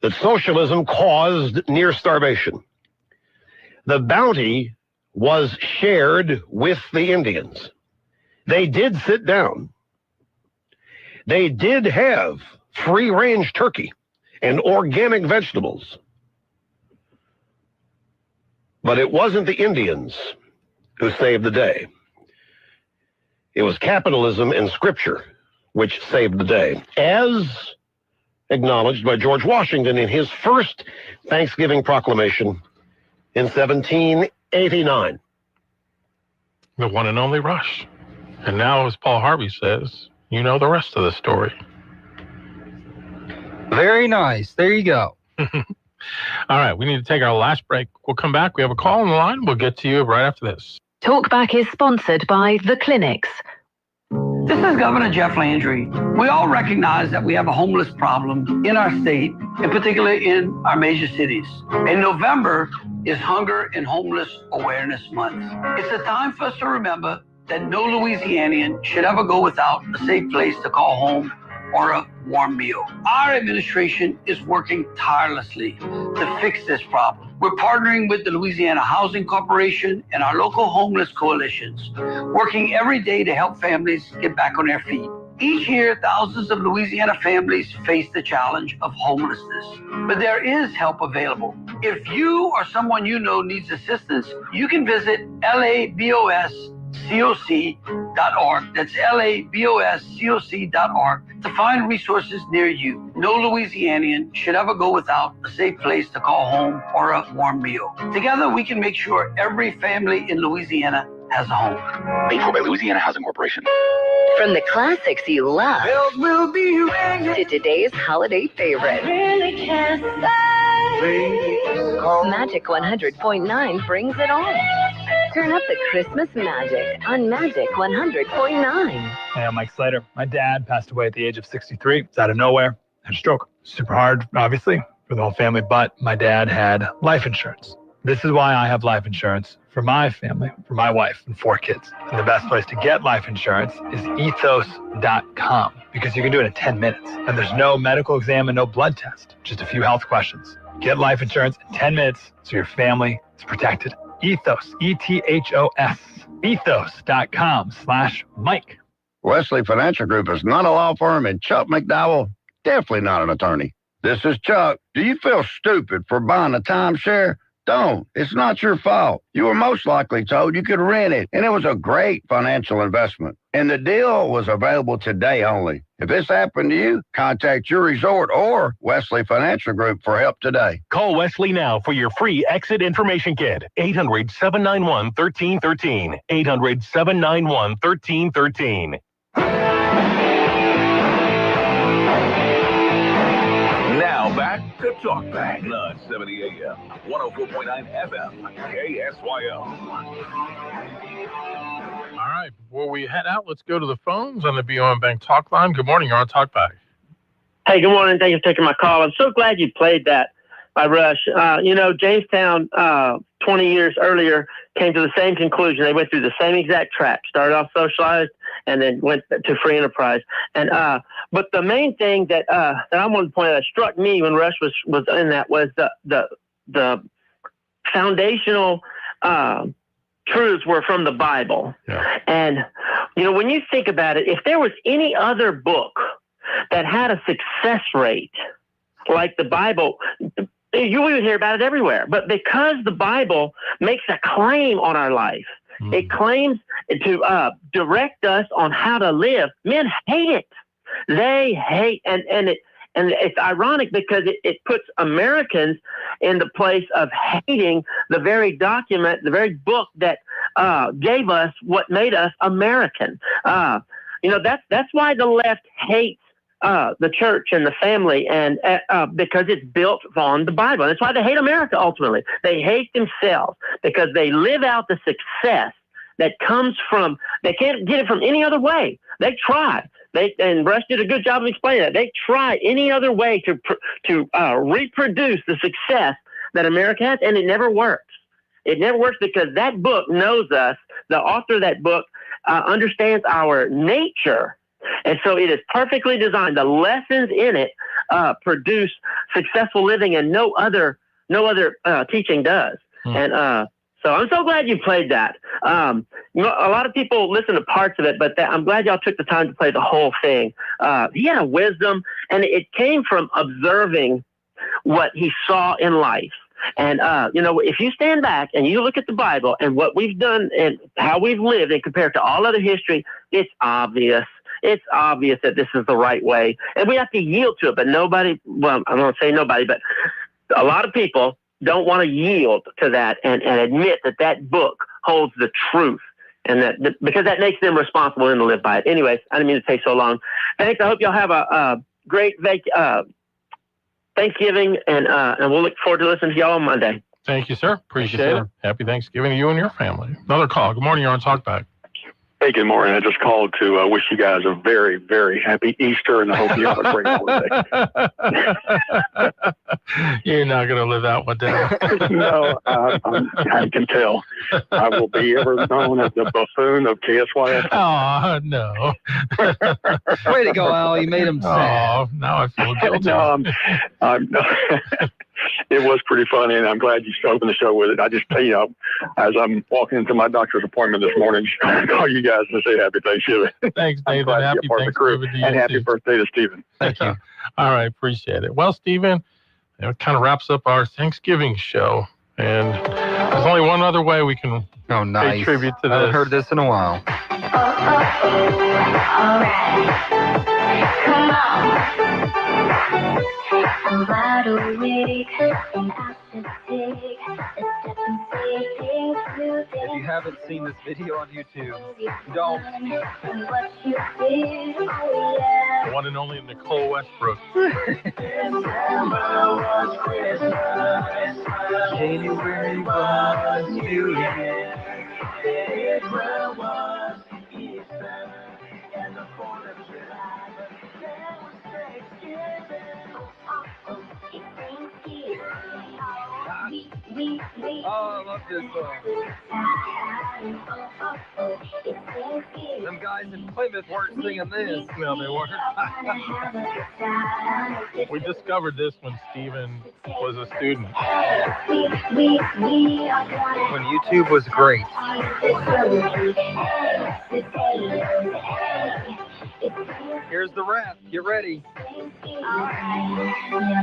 that socialism caused near starvation. The bounty was shared with the Indians. They did sit down. They did have free-range turkey and organic vegetables. But it wasn't the Indians who saved the day. It was capitalism and scripture which saved the day, as acknowledged by George Washington in his first Thanksgiving proclamation in 1789. The one and only Rush. And now, as Paul Harvey says, you know the rest of the story. Very nice. There you go. All right, we need to take our last break. We'll come back. We have a call on the line. We'll get to you right after this. Talkback is sponsored by The Clinics. This is Governor Jeff Landry. We all recognize that we have a homeless problem in our state, and particularly in our major cities. And November is Hunger and Homeless Awareness Month. It's a time for us to remember that no Louisianian should ever go without a safe place to call home or a warm meal. Our administration is working tirelessly to fix this problem. We're partnering with the Louisiana Housing Corporation and our local homeless coalitions, working every day to help families get back on their feet. Each year, thousands of Louisiana families face the challenge of homelessness, but there is help available. If you or someone you know needs assistance, you can visit laboscoc.org. That's laboscoc.org to find resources near you. No Louisianian should ever go without a safe place to call home or a warm meal. Together, we can make sure every family in Louisiana has a home. Paid for by Louisiana Housing Corporation. From the classics you love Bells will be ringing. to today's holiday favorite, Really can't say. Magic 100.9 brings it all. Turn up the Christmas magic on Magic 100.9. Hey, I'm Mike Slater. My dad passed away at the age of 63. It's out of nowhere. Had a stroke. Super hard, obviously, for the whole family, but my dad had life insurance. This is why I have life insurance for my family, for my wife and 4 kids. And the best place to get life insurance is ethos.com, because you can do it in 10 minutes. And there's no medical exam and no blood test, just a few health questions. Get life insurance in 10 minutes so your family is protected. Ethos, E-T-H-O-S, ethos.com/Mike. Wesley Financial Group is not a law firm, and Chuck McDowell, definitely not an attorney. This is Chuck. Do you feel stupid for buying a timeshare? Don't. It's not your fault. You were most likely told you could rent it, and it was a great financial investment. And the deal was available today only. If this happened to you, contact your resort or Wesley Financial Group for help today. Call Wesley now for your free exit information kit. 800-791-1313. 800-791-1313. Now back to Talk Back. 970 AM, 104.9 FM, KSYO. All right, before we head out, let's go to the phones on the BOM Bank Talk Line. Good morning, you're on Talk Back. Hey, good morning. Thank you for taking my call. I'm so glad you played that by Rush. Jamestown, 20 years earlier, came to the same conclusion. They went through the same exact track, started off socialized and then went to free enterprise. And but the main thing that I wanted to point out that struck me when Rush was in that was the foundational truths were from the Bible. Yeah. And, when you think about it, if there was any other book that had a success rate like the Bible, you would hear about it everywhere. But because the Bible makes a claim on our life, it claims to direct us on how to live. Men hate it. They hate, and it's ironic because it puts Americans in the place of hating the very document, the very book that gave us what made us American. That's why the left hates the church and the family, and because it's built on the Bible. That's why they hate America ultimately. They hate themselves because they live out the success that comes from, they can't get it from any other way. They try. And Rush did a good job of explaining that. They try any other way to reproduce the success that America has, and it never works. It never works because that book knows us. The author of that book understands our nature. And so it is perfectly designed. The lessons in it produce successful living, and no other teaching does. And so I'm so glad you played that. A lot of people listen to parts of it, but I'm glad y'all took the time to play the whole thing. He had a wisdom, and it came from observing what he saw in life. And, if you stand back and you look at the Bible and what we've done and how we've lived and compared to all other history, it's obvious. It's obvious that this is the right way. And we have to yield to it. But nobody, well, I'm going to say nobody, but a lot of people don't want to yield to that and admit that book holds the truth. And because that makes them responsible and to live by it. Anyways, I didn't mean to take so long. Thanks. I hope y'all have a great Thanksgiving, and we'll look forward to listening to y'all on Monday. Thank you, sir. Appreciate it. Happy Thanksgiving to you and your family. Another call. Good morning. You're on Talkback. Hey, good morning. I just called to wish you guys a very, very happy Easter, and I hope you have a great holiday. You're not going to live that one down. No, I can tell. I will be ever known as the buffoon of KSYF. Oh, no. Way to go, Al. You made him sad. Oh, now I feel guilty. No, it was pretty funny, and I'm glad you opened the show with it. I just, as I'm walking into my doctor's appointment this morning, I call you guys to say happy Thanksgiving. Thanks, Nathan. Happy Thanksgiving to you. And happy birthday to Stephen. Thank you. All right, appreciate it. Well, Stephen, it kind of wraps up our Thanksgiving show, and there's only one other way we can pay tribute to this. I haven't heard this in a while. All right. Come on. I'm wide awake and optimistic. If you haven't seen this video on YouTube, don't. The one and only Nicole Westbrook. January was New Year. February was Easter. And the 4th of July, there was Thanksgiving. Oh, I love this song. Them guys in Plymouth weren't singing this. No, they weren't. We discovered this when Stephen was a student. When YouTube was great. Here's the rap. Get ready.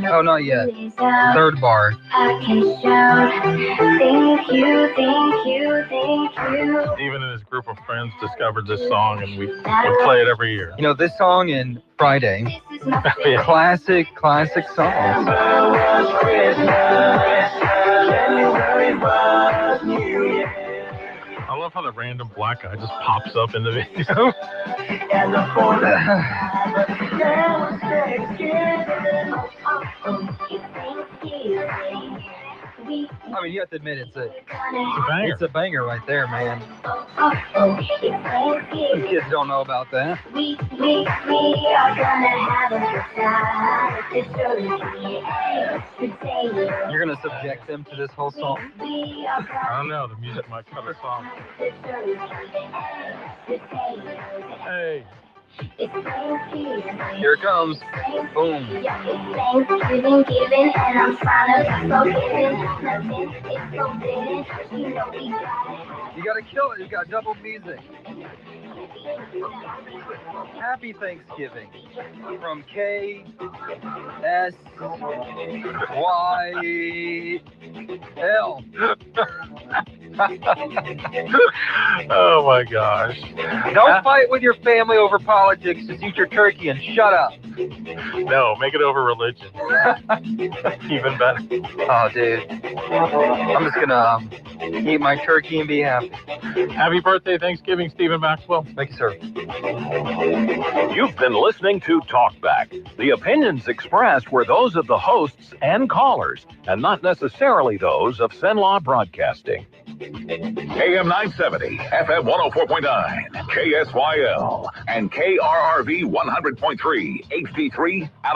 Oh, not yet. Third bar. Stephen and his group of friends discovered this song, and we would play it every year. You know, this song and Friday. Yeah. Classic songs. I love how the random black guy just pops up in the video. I mean, you have to admit it's a banger. It's a banger right there, man. Some kids don't know about that. We are gonna have a good time. You're gonna subject them to this whole song? I don't know. The music might cut us off. Hey. Here it comes. Boom. It's Thanksgiving, giving, and I'm trying to be forgiving. Nothing is forbidden. You know we gotta. You gotta kill it. You got double music. Happy Thanksgiving from KSYL. Oh my gosh. Don't fight with your family over politics. Just eat your turkey and shut up. No, make it over religion. Even better. Oh, dude. I'm just gonna eat my turkey and be happy. Happy birthday, Thanksgiving, Stephen Maxwell. Thank you, sir. You've been listening to Talkback. The opinions expressed were those of the hosts and callers, and not necessarily those of Cenlaw Broadcasting. AM 970, FM 104.9, KSYL, and KRRV 100.3, HD3, Alexandria.